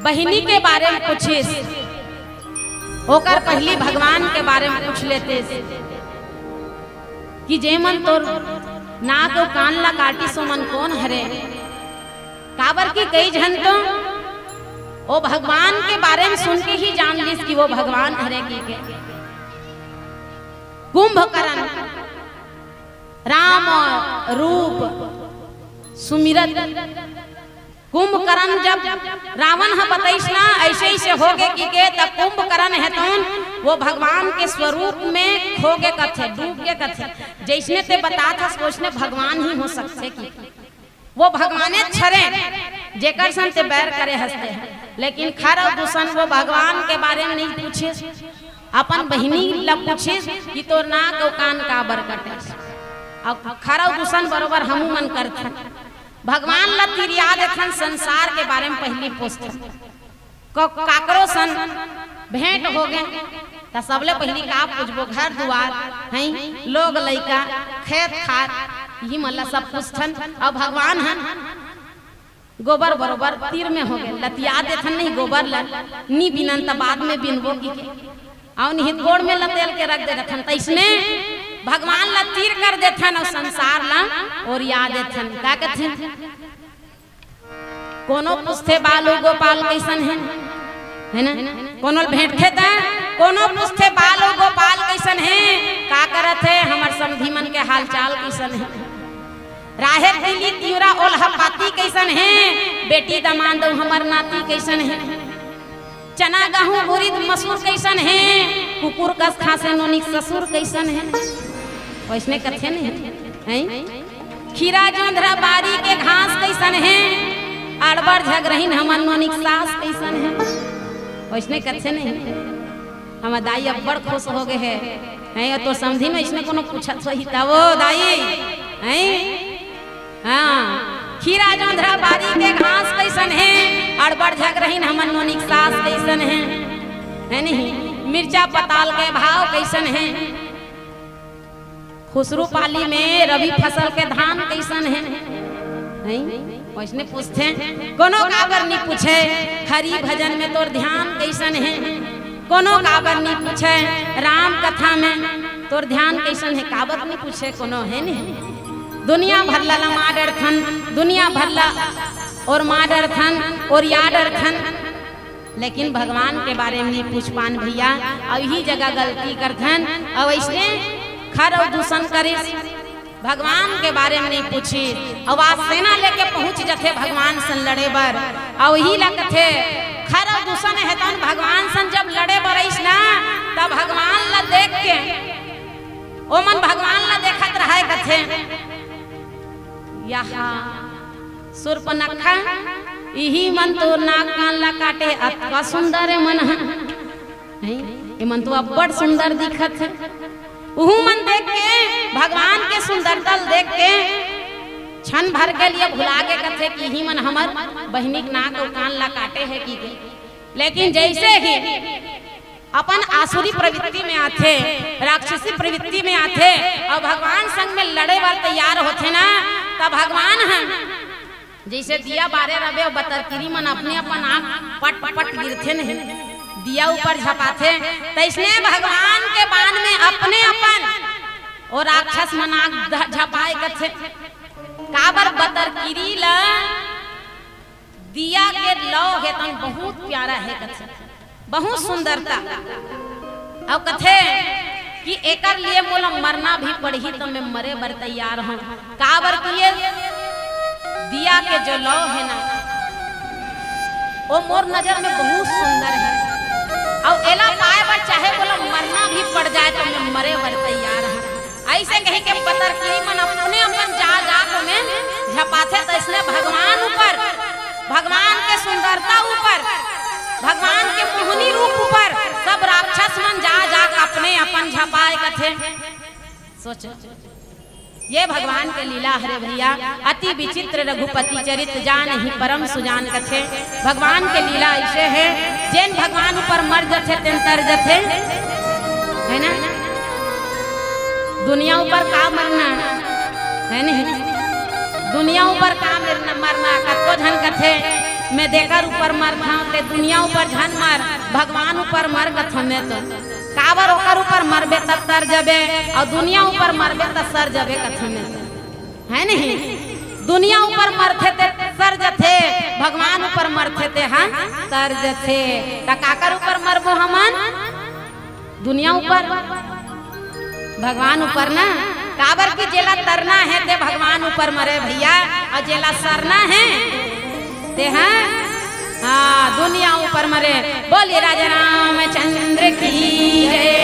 बहिनी के बारे में पूछिस, ओकर पहली भगवान के बारे में पूछ लेते कि जे मन तोर नाक और कान ला काटी सो मन कौन हरे। काबर की कई जन तो वो भगवान के बारे में सुन के ही जान लिस कि वो भगवान हरे की के। कुंभकर्ण राम रूप सुमिरत कुंभकर्ण जब रावण ह बताइस ना ऐसे ही से हो गए कि के तब कुंभकर्ण है तो वो भगवान के स्वरूप में खो के कथे डूब के कथे जैसने ते बता था सोचने भगवान ही हो सकते कि वो भगवाने छरे जेकर सन ते बैर करे हंसते हैं। लेकिन खारव दूषण वो भगवान के बारे में नहीं पूछे अपन बहिनी ला पूछिस कि तोर नाक और कान का बर कटे अब खरा दूषण बरोबर हमू मन करथन भगवान ला तिरिया देथन संसार के बारे में पहली पूछथन काकरो सन भेंट हो गए तो सबले पहली का पूछबो घर दुआर हैं लोग लइका खेत खार यही मल्ला सब पूछथन अब भगवान हैं गोबर बरोबर तीर में हो गए लतिया देथन नहीं गोबर ला नी बिनन त बाद में बिनबो की और निहित गोड़ में लतेल के रख दे रखन तैसने भगवान ला तीर कर देथन और संसार ला और याद देथन का कहथन कोनो पुछथे बालू गोपाल कैसन है ना कोनो भेंट खेता कोनो पुछथे बालू गोपाल कैसन है का करत है हमर समधी मन के हाल चाल कैसन है राहे दिली तिउरा ओल्हा पाती कैसन है बेटी दमांद हमर नाती कैसन है चना गहूं उड़द मसूर कैसन है कुकुर कस खासे नोनिक ससुर कैसन है वैसने कथे नहीं हैं खीरा जोंधरा बारी के घास कैसन है अड़बड़ झगरहीन हमर नोनिक सास कैसन है वैसने कथे नहीं हम दाई अब्बड़ खुश हो गए हैं तो समझी में इसने कोनो पूछत होई तब ओ दाई हैं हाँ खीरा जोंधरा बारी के घास कैसन है अड़बड़ झगरहीन हमन नोनिक सास कैसन है नहीं मिर्चा पताल के भाव कैसन है खुसरू पाली में रबी फसल के धान कैसन है नहीं वैसने पूछते कोनो काबर नहीं पूछे हरि भजन में तोर ध्यान कैसन है कोनो काबर नहीं पूछे राम कथा में तोर ध्यान कैसन है काबर नहीं पूछे कोनो है नहीं दुनिया भरला ला माडर थन दुनिया भरला और माडर थन और याडर थन लेकिन भगवान के बारे में नहीं पूछ पान भैया और यही जगह गलती करथन और ऐसे खर और दूषण करे भगवान के बारे में नहीं पूछी और आज सेना लेके पहुंच जाते भगवान सन लड़े बर और यही लगते खर और दूषण है तो भगवान सन जब लड़े बरइस ना तब भगवान ला देख के ओ मन भगवान ला देखत रहे कथे यहाँ सुर्पनखा यही मन तो नाक कान ला काटे अतका सुंदर है मन ये मन तो अब्बड़ सुंदर दिखत है उहू मन देख के भगवान के सुंदरता देख के क्षण भर के लिए भुला के कथे कि ही मन हमर बहिनी नाक और कान ला काटे है की लेकिन जैसे ही अपन आसुरी प्रवृत्ति में आथे राक्षसी प्रवृत्ति में आथे और भगवान संग में लड़े वाले तैयार होते ना तब भगवान हैं जैसे दिया बारे रबे और बतरकिरी मन अपने अपन आँख पट पट गिरथे नहीं दिया ऊपर झपाथे तैसने भगवान के बाण में अपने अपन और राक्षस मन आँख झपाए कथे काबर बतरकिरी ला दिया के लौ है तन बहुत प्यारा है कथे बहुत सुंदरता और कथे कि एकर लिए मोला मरना भी पड़ी तो मैं मरे बर तैयार हूँ काबर किए दिया के जो लौ है ना वो मोर नजर में बहुत सुंदर है और एला पाए बर चाहे बोला मरना भी पड़ जाए तो मैं मरे बर तैयार हूँ ऐसे कहीं के बतरकिरी मन अपने अपन जा जा को में झपाथे तो इसलिए भगवान ऊपर भगवान के सुंदरता ऊपर भगवान के मोहनी रूप ऊपर सब राक्षस मन जा जा अपने अपन झपाए कथे सोच ये भगवान के लीला हरे भैया अति विचित्र रघुपति चरित जान ही परम सुजान कथे भगवान के लीला ऐसे है जैन भगवान ऊपर मर जथे तेन तर जथे है ना दुनिया ऊपर का मरना है नहीं दुनिया ऊपर का मरना कतो झन कथे मैं देकर ऊपर मर खाते दुनिया ऊपर झन मर भगवान ऊपर मर गथ में तो काबर ओकर ऊपर मरबे तब तर जबे और दुनिया ऊपर मरबे तब सर जबे कथ में है नहीं दुनिया ऊपर मरथे ते सर जथे भगवान ऊपर मरथे ते हाँ सर जथे ता काकर ऊपर मरबो हमन दुनिया ऊपर भगवान ऊपर ना काबर की जेला तरना है ते भगवान ऊपर मरे भैया और जेला सरना है ते हाँ दुनिया ऊपर मरे बोलिए राजा रामचंद्र की जय।